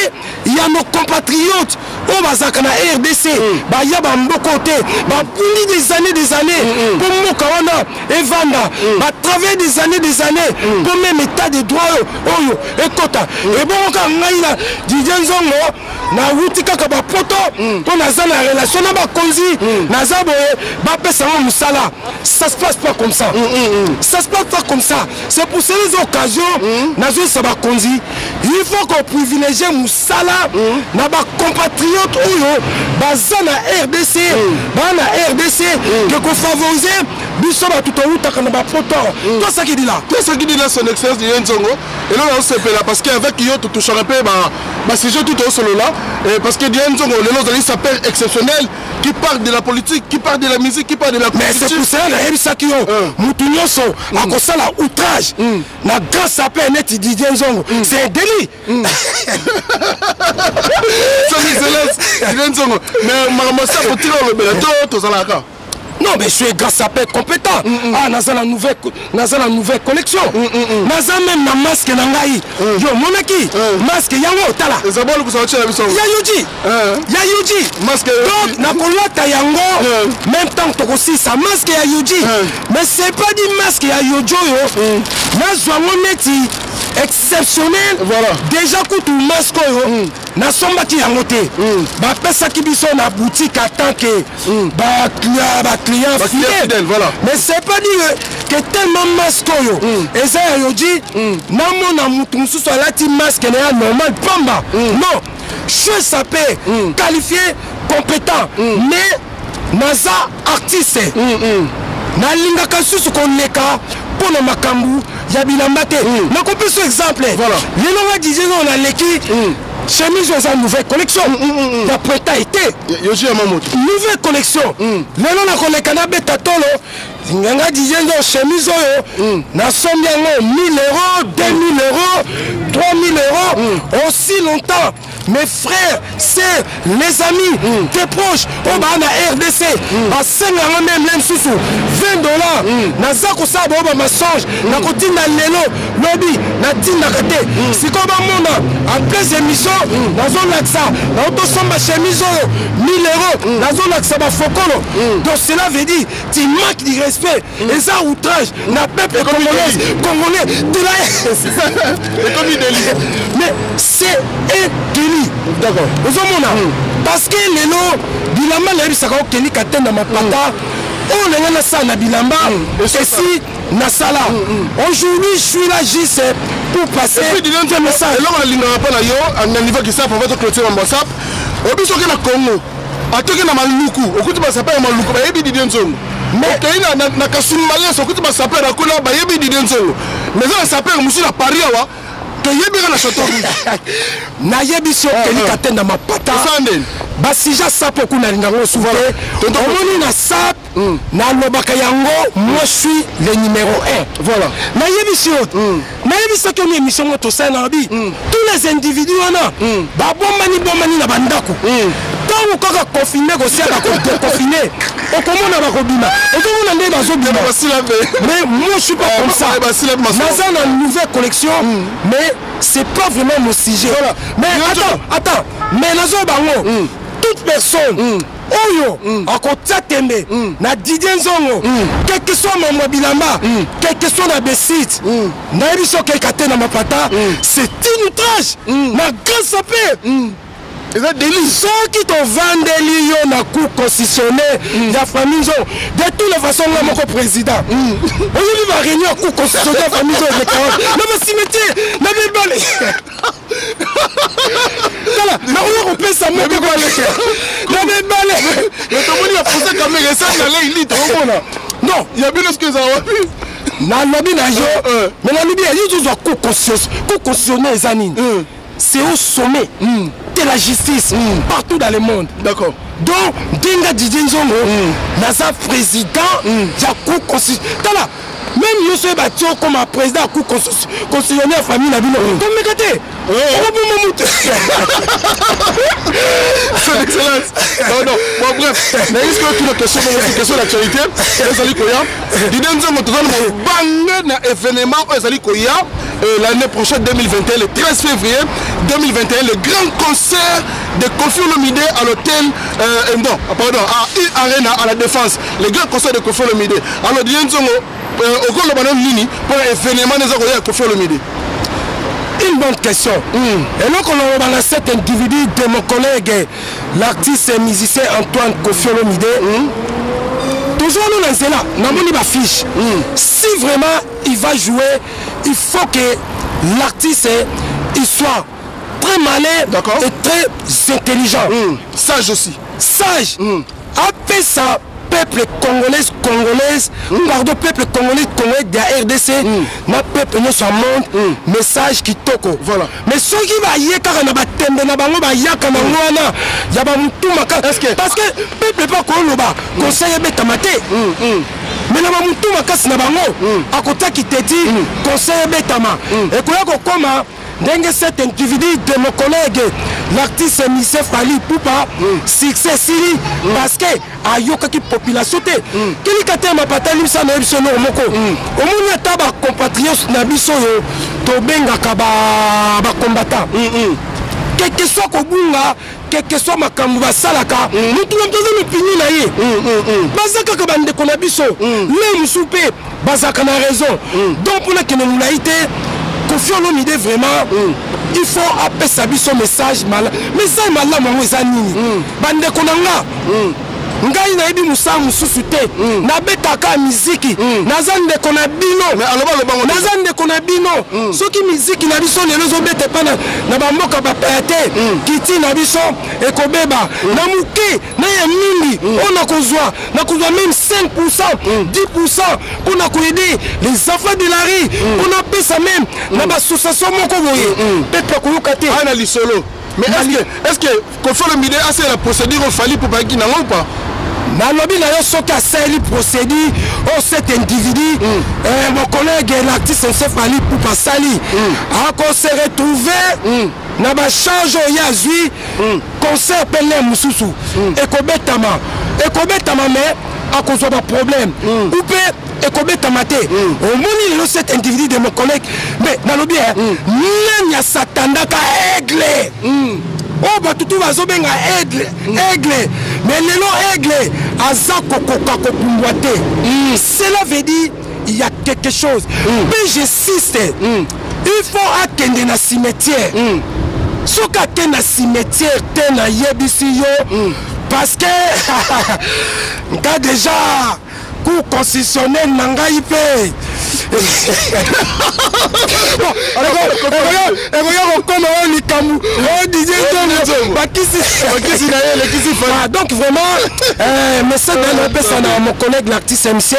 il y a nos compatriotes au bazaka na RDC ba ya ba mbokote ba puni des années pour mokawana et vanda ba travers des années pour même état de droit oyo ekota et bon ka ngai na Didienzongo na wutika ka ba poto to na za na relation na ba konzi na za boye ba pesa musala. Ça se passe pas comme ça. Ça se passe pas comme ça. C'est pour ces occasions, il faut qu'on privilégie Moussala, nos compatriotes, Bazana RDC, que qu'on favorise, Bissoma tout en route, toi ça qui dit là. Toi ça qui dit là, son excellence de Yenzongo. Et là on se fait là parce qu'avec Yo, tu touches un peu, c'est juste tout au solo là. Parce que Yenzongo, le nom de l'île s'appelle exceptionnel, qui parle de la politique, qui parle de la musique, qui parle de la mais c'est pour ça que Moutounyoso a causé la outrage. La grâce s'appelle Net Didienzongo. C'est un délit. Son excellence, Didienzongo. Mais Maramasa, pour tirer le bélato, tout ça là. Non, mais je suis grâce à paix compétent. Ah, naza la nouvelle collection. Naza même na masque nangai. Yo, monaki. Masque yango tala. Ezabolo kusawacha na biso. Ya Yuji. Ya Yuji. Masque. Donc na kolata yango même temps to aussi sa masque ya Yuji. Mais c'est pas du masque ya Yojo yo. Na zwango neti exceptionnel. Voilà. Déjà kutu masque yo. Na sombaki yango te. Ba pesa ki biso na boutique à tant que ba client fidèle, voilà. Mais c'est pas dire que tellement masque yo et ça yo dit namo na mutu mususu alati masque na normal pamba non je sapé qualifié compétent mais naza artiste na lingaka susu koneka pona makambu ya bilamba te na ko peso exemple voilà lelo wa disait on a leki chemise aux nouvelle collection d'après ta été nouvelle collection lelo na koleka beta tolo nganga disait chemise oyo na somme yango 1000 €, 2000 €, 3000 € aussi longtemps. Mes frères, c'est les amis, tes proches, on va en RDC, à 5 ans même, même sous $20. Nazako sa boba mensonge, na kotina lelo, lobby, na tina kate. Si comme mona, en pleine émission, na zone laksa, na auto samba chemise 1000 €, na zone laksa ba fokolo. Donc cela veut dire, tu manques de respect, et ça outrage, na peuple congolais, de la mais c'est un délit. D'accord. Parce que les lots, bilamba la bisaka okeni katenda mapata. On est là ça na bilamba et si na sala. Aujourd'hui je suis là juste pour passer un message. Et là on a l'ingénieur pas là yo, à niveau qui ça pour votre clôture en WhatsApp. Au biso que na Congo, à toke na maluku, okuti ba sapé maluku ba yebi didenzongo. Mais kaina na kasumbalé so okuti ba sapé na kola ba yebi didenzongo. Mais ça sapé musu na Paris wa. Na château na yebiso keli katenda mapata basija sapo kuna lingango souvent omoni na sap na lobaka yango moi je suis le numéro 1 voilà na yebiso que émission moto ça na bi tous les individus wana ba bomani na bandako tant kaka confiné ko sia ko confiné okomona ba kobima okomona nde bazobima mais moi je suis pas comme ça naza na nouvelle collection mais c'est pas vraiment mon sujet voilà. Mais attends mais nazo bango toute personne oyo akotia tembe na Didier Nzongo quel que soit mon mobilamba quel que soit na besite na ebiso kekate na mapata c'est un outrage na grand sapé. Ceux qui t'ont vendu l'Union à coup constitutionnel, la famille, de toutes les façons, là, mon président. Aujourd'hui, va réunir à coup constitutionnel, la famille, de Carotte. Non, mais si, métier, n'a pas balé. Voilà, on peut ça, mais pas n'a pas balé. Mais tout le monde a posé comme ça, il est non, il y a bien ce que ça va plus. Na lobby na yo, mais la lobby, il y a coup constitutionnel, Zanine. C'est au sommet de la justice partout dans le monde. D'accord. Donc, Dinga Didier Nzongo, Naza président, il y a coup constitutionnel. Même Yossé Batio comme un président coup constitutionnel famille Nabino. Comme Megate. Son excellence. Non. Bon, bref. Mais est-ce que tu as une question d'actualité? Ezali Koya. Didier Nzongo, tu vas un événement Ezali Koya l'année prochaine 2021, le 13 février 2021, le grand concert de Koffi Olomide à l'hôtel, à Arena, à la Défense. Le grand concert de Koffi Olomide. Alors, Didier Nzongo, au cours de Nini, pour l'événement de Koffi Olomide. Une bonne question. Et donc, on a cet individu de mon collègue, l'artiste et musicien Antoine Koffi Olomide. Toujours nous là, nous avons fiche. Si vraiment il va jouer, il faut que l'artiste il soit très malin et très intelligent. Sage aussi. Sage. Après ça, peuple congolaise, pardon, peuple congolais de la RDC, na peuple nous sommes monde, message qui toko. Voilà. Mais ceux qui va y car na batembe na bango ba yaka na wana, ya ba mutu maka. Parce que peuple pas koloba, conseil beta maté. Mais na mutu maka na bango, à côté qui te dit conseil beta ma. Et koya ko koma ndenge cet individu de mon collègue l'artiste Michel Fali Poupa succès sili parce que ayokaki population te kelika te mapata limsa na biso no moko omoni ata ba compatriotes na biso yo to bengaka ba combattant quel que soit kobunga quel que soit makambo basalaka mutu na mtoza mipini na ye bazaka ka bande kona biso le musupe bazaka na raison donc pour la kene mulaite Koffi Olomide vraiment il faut appeler sa biso message mal message mal la mo ezanini bande konanga ngai na yebi musa mususu te na betaka miziki nazande kona bino mais aloba bango nazande kona bino soki miziki na biso lelo zo bete pana na bamboka ba pete kiti na biso ekobeba na muke na ya mingi on a kozwa même 5% 10% pour aider les enfants de la rue on appelle ça même na ba association moko boye peut-être ko yokate ana lisolo mais est-ce que Koffi Olomide a fait la procédure au Fali Poupa qui n'a pas nalobi na yo soki asali procédure au cet individu mon collègue l'artiste Fali Poupa sali ako se retrouver na ba charge ya zui concert pelé mususu ekobetama mais akozwa ba problème ou pe ekobetama te omoni lelo cet individu de mon collègue mais nalobi nani ya satandaka aigle oh batutu bazobenga aigle mais lelo aigle aza kokoka kopumbwa te cela veut dire il y a quelque chose mais j'insiste il faut akende na cimetière soki akende na cimetière te na yebisi yo parce que nga déjà cour constitutionnel na ngai pe donc vraiment message à mon collègue l'artiste MC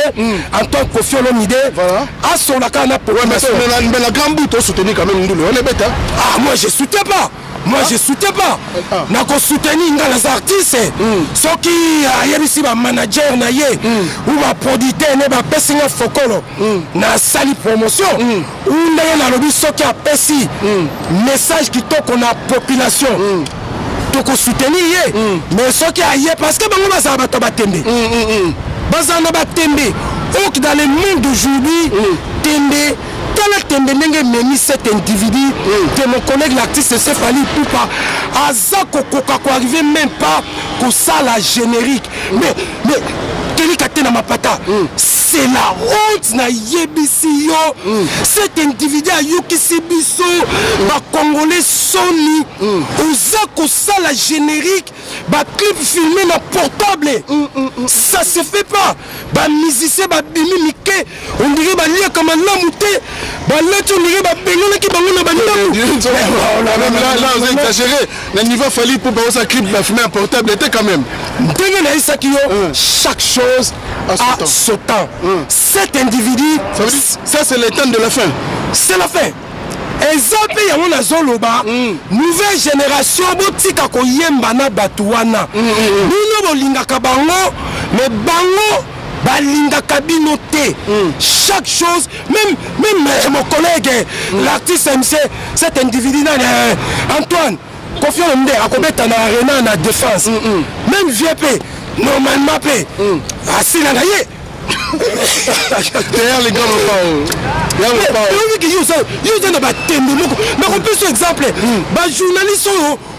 Antoine Koffi Olomide à son la canne pour mais la grande bout au soutenir quand même on est bête moi je soutiens pas je soutiens pas na ko soutenir les artistes ceux qui yebisi ba manager na ye ou ba producteur ne ba pesinga fokolo na sali promotion ou ndenge na lobi soki apesi message kitoko na population toko soutenir ye mais soki aye parce que bango bazala bato batembe bazala na batembe ok dans le monde d'aujourd'hui tembe tala tembe ndenge memi cet individu que mon collègue l'artiste Fali Poupa aza kokoka ko arriver même pas ko ça la générique mais kelika te na mapata c'est la honte na yebisi yo cet individu ayokisi biso ba congolais soni oza ko ça la générique ba clip filmé na portable ça se fait pas ba musicien ba bimi mike on dirait ba lia comme un mouté ba letu on dirait ba bengona ki bango na ba là vous exagérez le niveau Fali Poupa ça clip ba filmé en portable était quand même ndenge na isa kiyo chaque chose à son temps cet individu ça c'est le temps de la fin c'est la fin exemple yango nazoloba nouvelle génération botika koyemba na bato wana bino bolingaka bango mais bango balingaka bino te chaque chose même mon collègue l'artiste MC cet individu Antoine Koffi Olomide akobeta na arena na défense même VP normalement pe asila na ye derrière les gars yo na batembe moko nakopesa exemple bajournaliste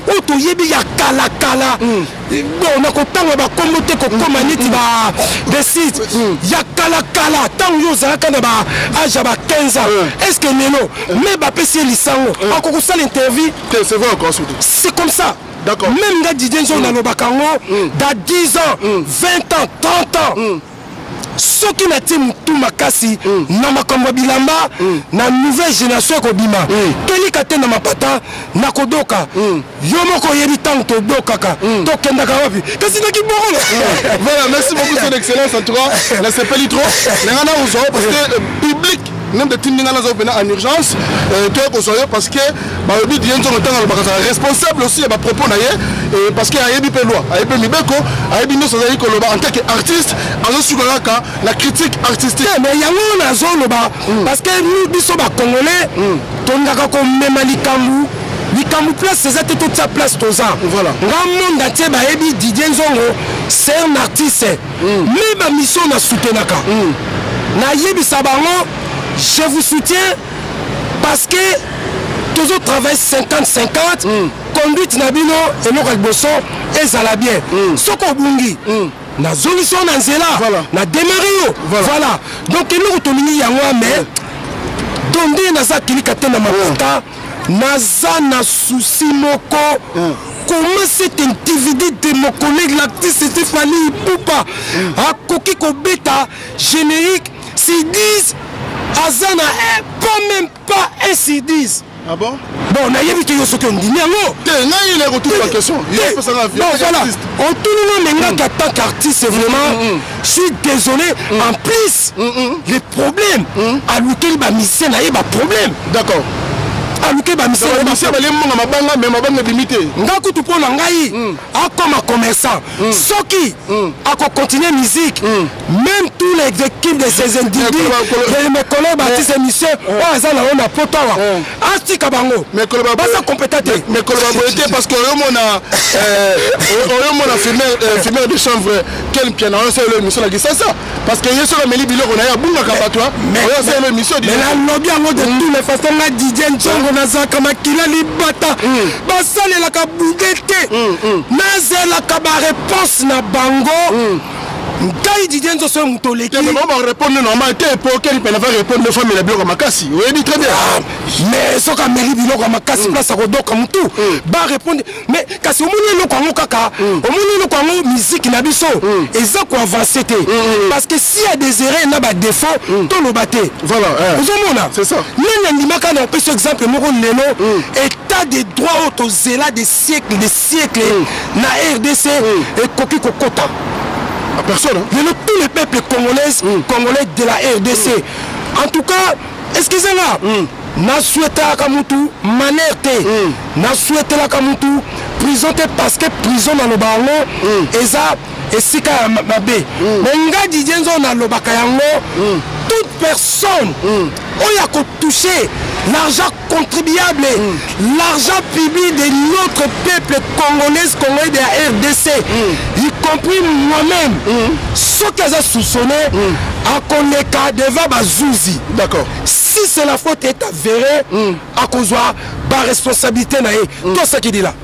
oyo toyebi ya kalakala bon nakotanga bakombo te kokoma neti besite ya kalakala ntango yo ozalaka na baage ya ba 15 ans est ce que lelo me bapesi ye lisango akokosala interview c'est vrai encore c'est comme ça d'accord même nga Didier Nzo nalobaka ngo dans 10 ans 20 ans 30 ans soki na ti mutu makasi na makambo bilamba na nouvelle génération kobima kelika te na mapata na kodoka yo moko yebi tango todokaka tokendaka wapi kasi na kibongo voilà merci beaucoup son excellence en tout cas la sepeli trop ngana uzo parce que public même de Tindinga en urgence parce que Didier Nzongo est responsable aussi de propos parce qu'il y a des lois, il y a des mibeko, il y a des en tant qu'artiste, la critique artistique. Mais il y a une zone parce que nous sommes congolais, on a comme même Likambu place, c'est toute sa place tout ça. Voilà. Dans le monde entier, Didier Nzongo, c'est un artiste. Mais ma mission na soutenaka. Na yebi sabango, je vous soutiens parce que toujours travail 50-50, conduite nabino et nos bosso et zala bien. Soko bungi. Na solution na nzela, na démarrer. Voilà. Donc nous retomini yango mais donde na za kilikate na mafuta. Naza na souci moko. Comment cet individu de mon collègue l'artiste Stéphanie Poupa a coquille ko bêta générique C10 Azana pas même pas un C10. Ah bon? Bon, on a vu que yo soki ndini yango. Il est retour la question. Il faut ça la vie. Bon voilà. En tout le monde maintenant qu'en tant qu'artiste vraiment je suis désolé en plus les problèmes à lequel ba mission na ba problème. D'accord. aluke ba mission ba lemonga mabanga mais mabanga limité ngaku tu pona ngai comme commerçant soki ako continuer musique même tous les équipes de ces individus mes collègues bâtissent émission on a là on a potawa astika bango mais collègues basa compétente mais collaborer parce que on a fumeur de chanvre quel piano c'est l'émission là ça parce que yeso la meli biloko na ya bunga ka batwa c'est l'émission mais la lobby en de tous les façons la Didier Nzongo nazaka makila libata basale la ka bugete nazela ka ba réponse na bango ngai Didier Nzongo so mutoleki mais on va répondre normal te pour quel peut va répondre de famille la biloko makasi oui dit très bien mais soka meli biloko makasi place ko doka mutu ba répondre mais kasi omoni lo kwango kaka omoni lo kwango musique na biso eza ko avancer te parce que si y a des erreurs na ba défaut to lo baté voilà ozomona c'est ça nene ndimaka na pese exemple moko lelo état de droit auto zela des siècles na RDC et koki kokota à personne tous les peuples congolais de la RDC en tout cas excusez-moi na souhaité la kamutu manerte na souhaité la kamutu prison te parce que prison na lobango eza esika ya mabe mais nga Didier Nzongo na lobaka yango toute personne oya ko toucher l'argent contribuable l'argent public de notre peuple congolais de la RDC y compris moi-même ceux qui ont soupçonné à Koneka devant Bazouzi d'accord si c'est la faute est avérée à cause de la responsabilité tout ce qui dit là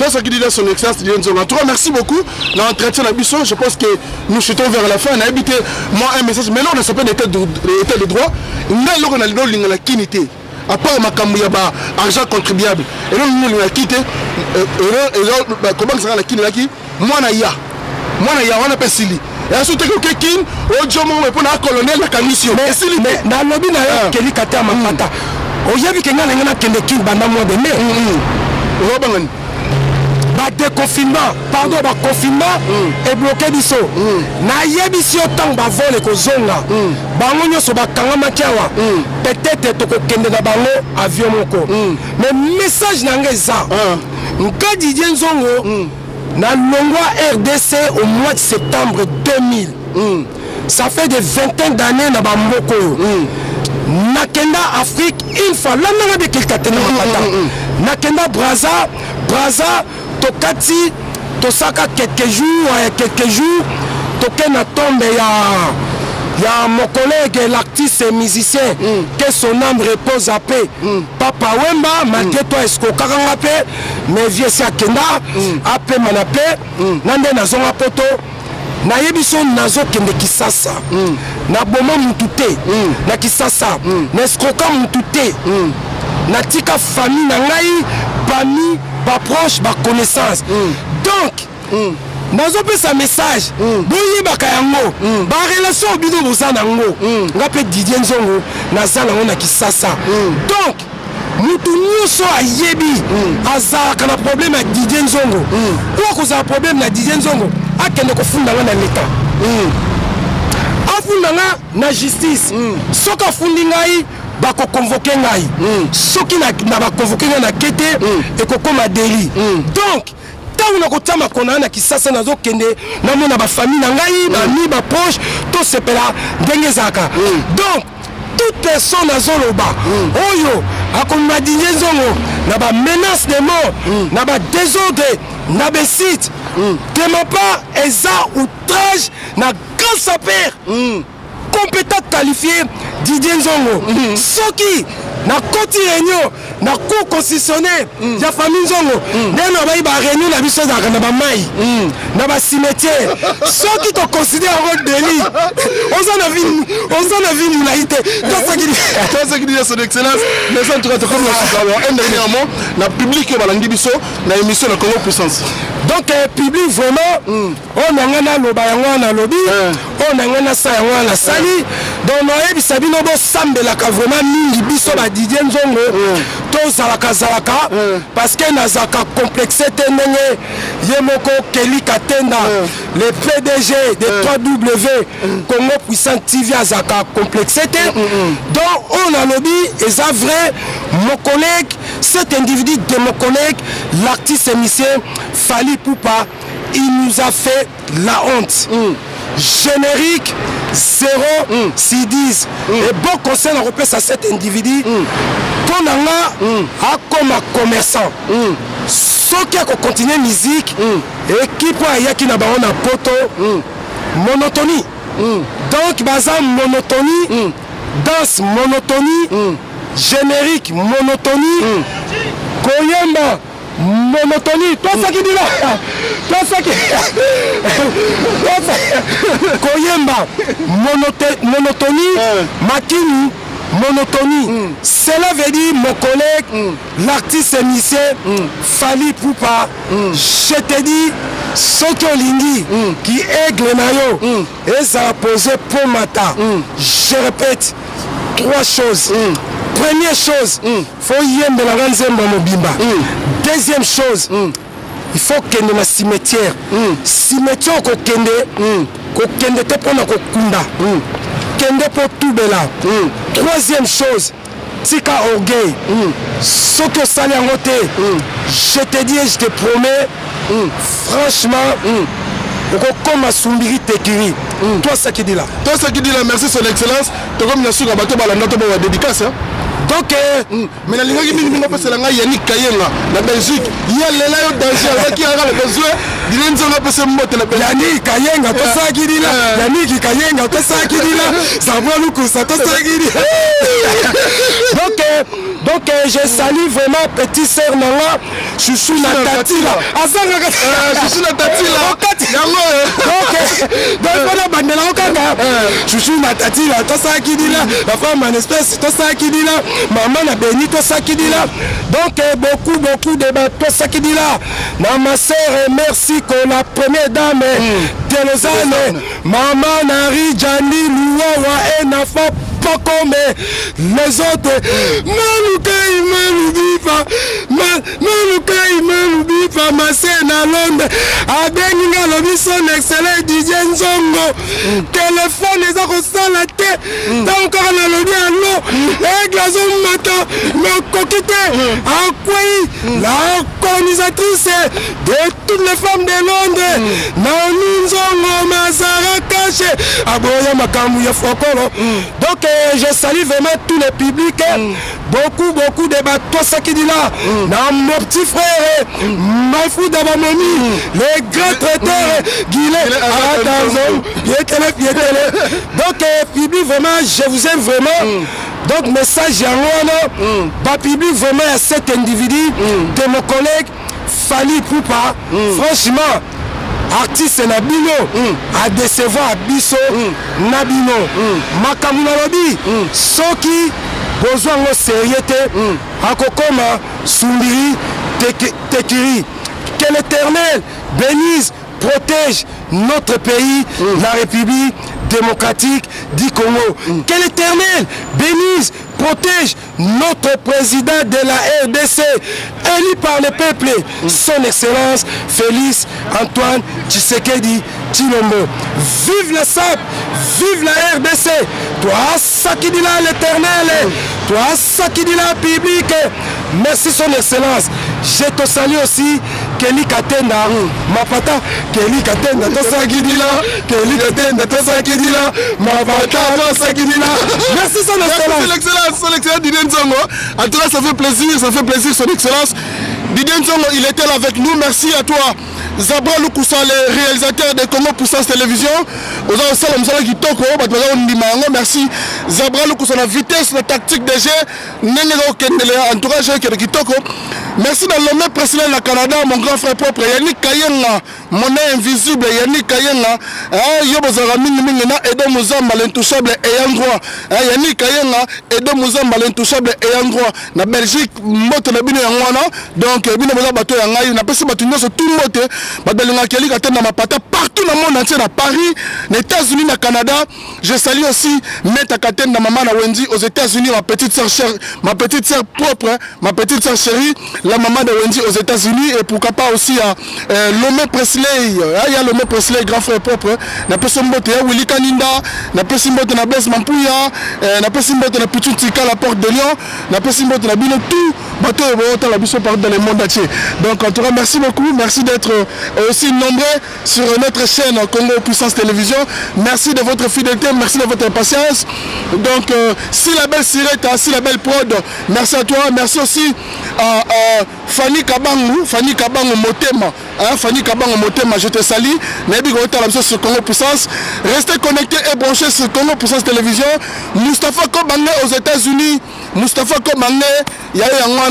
son excellence Didier Nzongo en tout cas merci beaucoup dans l'entretien de Bisson je pense que nous chutons vers la fin on a habité moi un message mais là on ne s'appelle l'état de droit on a la kinité à part ma kamuyaba argent contribuable et là nous a quitté comment ça la kinité moi na ya on a pas sili et ensuite que kin au jomo pour la colonel la commission mais sili mais na lobby na yo keli kata makata o yabi kenga na kende kin banda mo de mais robangani ba déconfinement pardon ba confinement et bloqué biso na yebi si autant ba voler ko zonga bango nyoso ba kanga makiawa peut-être to ko kende na bango avion moko mais message na ngeza nka Didier Nzongo na longwa RDC au mois de septembre 2000 ça fait des vingtaines d'années na ba mboko nakenda Afrique une fois là na de quelqu'un nakenda Braza tokati tosaka quelques jours toke na tombe ya mon collègue l'artiste et musicien que son âme repose à paix Papa Wemba malgré toi est-ce qu'on karanga paix mais vieux si akenda ape manape nande nazonga poto na yebiso nazo kende Kisasa na boma mutute na Kisasa na escroka mutute na tika famille na ngai bami ba proche ba connaissance donc nazo pesa message boyi bakayango ba relation bido bozana ngo ngape Didier Nzongo nazana ngona Kisasa donc mutu nyuso ayebi azaka na problème à Didier Nzongo kwa koza problème na Didier Nzongo akende ko funda na l'état afunda na justice soka fundi ngai bako convoquer ngai soki na ba convoquer ngai na kete et kokoma délit donc tant na kotama kona na kisasa nazo kende na mona ba famille na ngai ba mi ba proche to sepela ndenge zaka donc toute personne à Zoloba, Oyo, a comme dit Zongo, n'a pas menace de mort, n'a pas désordre, n'a pas site, t'aimes pas, Eza outrage, n'a grand sapeur, compétent qualifié, Didier Zongo, Soki, n'a côté réunion, n'a cour constitutionnel, la famille Zongo, n'a pas réunion, n'a pas chose à n'a pas maille, n'a pas cimetière, Soki te considère un rôle délit, on s'en a vu nous laïté, tout ça qui dit son excellence, les gens qui comme un dernièrement, n'a publié Balangi Bisso, n'a émission de Congo Puissance. Donc public vraiment, on a un lobayango na lobby, on a un sayango na sali, donc on a sabino bo sambe la ka vraiment mingi biso ba Didier Nzongo, to zalaka zalaka, parce que nazaka complexité ndenge yemoko Kelly Katenda, le PDG de 3W Congo Puissant TV azaka complexité. Donc on a lobby et ça vrai mon collègue, cet individu de mon collègue, l'artiste émissien Fali Poupa, il nous a fait la honte. Générique 0-6-10 et bon conseil en repère à cet individu qu'on a comme commerçant ceux qui a continué la musique équipe qui n'a pas de poto monotonie donc bazar monotonie danse monotonie générique monotonie koyemba monotonie, toi ça qui dit là, toi ça qui Koyemba, monotonie, Makini, monotonie. Cela veut dire mon collègue, l'artiste émissien, Fali Poupa, je te dis, Sokolingi, qui est Glenayo, et ça a posé pour Mata. Je répète, 3 choses. Première chose, il faut y aller dans la grande Mobimba. Deuxième chose, il faut qu'il y ait un cimetière. Cimetière qu'on kende te pour Kunda. Kende pour tout bela. Troisième chose, tika orgueil. Ce que ça l'a noté, je te dis et je te promets, franchement, comme à Sumbiri Tekiri. Toi, ça qui dit là. Toi, ça qui dit là, merci son excellence. Tu comme bien sûr, tu as dédicace. Donc, mais la ligne qui nous fait c'est la Yannick Kayenga, la Belgique. Il y a les là danger qui a le besoin. Yannick Kayenga, tout ça qui dit là. Yannick Kayenga, tout ça qui dit là. Ça va nous coûter, tout ça qui dit. Donc, je salue vraiment petit sœur Nanga, Chouchou Natati là. Chouchou Natati là. Donc, voilà, bandela okanga. Chouchou Natati là, tout ça qui dit là. La femme en espèce, tout ça qui dit là. Maman n'a béni tout ça qui dit là. Donc beaucoup de tout ça qui dit là. Ma soeur, merci qu'on la première dame de Lausanne. Maman Nari Jani Louawa et Nafa pas comme les autres. Ma soeur na Londres. Abenga lobi son excellent Didier Nzongo. Téléphone les autres sans la tête. Donc on a lobi à l'eau. Et glaçon matin. Mais coquette. En quoi la colonisatrice de toutes les femmes de Londres. Nani Nzongo Mazara caché. Aboya Makamu ya Fokolo. Donc je salue vraiment tous les publics. Beaucoup de bateaux, ça qui dit là. Mon petit frère, Maïfou Dabamoni, les grands traiteurs, Guillet, Piétele. Donc, public, vraiment, je vous aime vraiment. Donc, message à moi, public, vraiment, à cet individu, de mon collègue, Fali Poupa, franchement, artiste Nabino, à décevoir Bisso, Nabino, Makamunalobi, Soki, besoin de sérieuxité, Akokoma, Sumbiri, Tekiri. Que l'Éternel bénisse, protège notre pays, la République démocratique du Congo. Que l'Éternel bénisse, protège notre président de la RDC, élu par le peuple, son Excellence Félix Antoine Tshisekedi Chilombo. Vive le SAP, vive la RDC. Toi, ça qui dit là l'éternel. Toi, ça qui dit là public. Merci son excellence. Je te salue aussi. Kelly Katenda, Mapata, Kelly Katenda, Tosa Guidila, Kelly Katenda, Tosa Guidila, Mapata, Tosa Guidila. Merci son excellence. Son excellence Didier Nzongo. En tout cas, ça fait plaisir, son excellence. Didier Nzongo, il était là avec nous. Merci à toi. Zabra Lukusa, le réalisateur de Congo Puissance Télévision. Merci. Zabra Lukusa, la vitesse, la tactique des jeux. Entourage Kitoko. Merci dans l'homme président du Canada, mon grand frère propre. Yannick Kayenga, monnaie invisible. Yannick Kayenga. Yobozara Minimina, Edo Mouzamba, l'intouchable et endroit. Yannick Kayenga, Edo Mouzamba, l'intouchable et endroit. Na Belgique, moto na bino yangwana. Donc, bino moza bato yangai. Na pesi bato nyonso tout mote. Badelinga Kelly Katenda Mapata partout dans le monde entier, à Paris, les États-Unis, au Canada. Je salue aussi Meta Katenda Maman à Wendy aux États-Unis, ma petite soeur propre, ma petite soeur chérie, la maman de Wendy aux États-Unis, et pourquoi pas aussi à Lomé Presley, il y a Lomé Presley, grand frère propre, na Pesombote, Willy Kaninda, na Pesimbote na Blaise Mampouya, na Pesimbote na Pichutika, la porte de Lyon, na Pesimbote na Bino, tout bateau et la mission partout dans le monde entier. Donc en tout cas, merci beaucoup, merci d'être aussi nombreux sur notre chaîne Congo Puissance Télévision. Merci de votre fidélité, merci de votre patience. Donc si la belle Sireta, si la belle prod, merci à toi, merci aussi à Fanny Kabangu Motema. Fanny Kabangu Motema, je te salue. Sur Congo Puissance. Restez connectés et branchés sur Congo Puissance Télévision. Moustapha Kobangé aux États-Unis. Moustapha Kobangé, il y a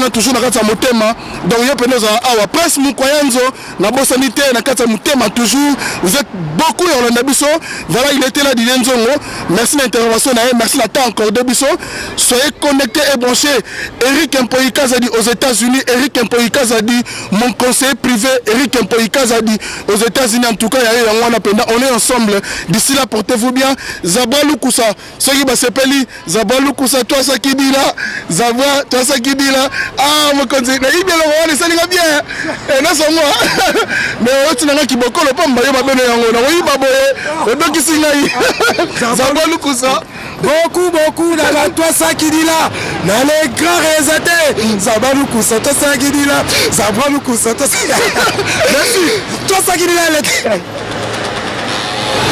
un toujours dans le Motema. Donc il y a une presse Moukwayanzo, na Bossanité, na Kata Motema toujours. Vous êtes beaucoup dans le Nabiso. Voilà, il était là, Didier Nzongo. Merci l'intervention, merci la temps encore de Bisso. Soyez connectés et branchés. Eric Mpoïka Zadi aux États-Unis. Eric Mpoïka Zadi, mon conseiller privé. Eric Mpoïka Zadi aux États-Unis. En tout cas, on est ensemble. D'ici là, portez-vous bien. Zabra Lukusa, ceux qui s'appellent Zabra Lukusa, toi ça qui dit là. Zabra, toi ça qui dit là. Ah, mon conseiller. Il bien le ça va bien. Et non, c'est moi. Mais tu n'as qui beaucoup le pomme. Beaucoup dans toi ça qui dit là. Dans les grands réalisateurs. Zabra Lukusa, toi ça qui dit là. Zabra Lukusa, toi ça. Merci. Toi ça qui dit là.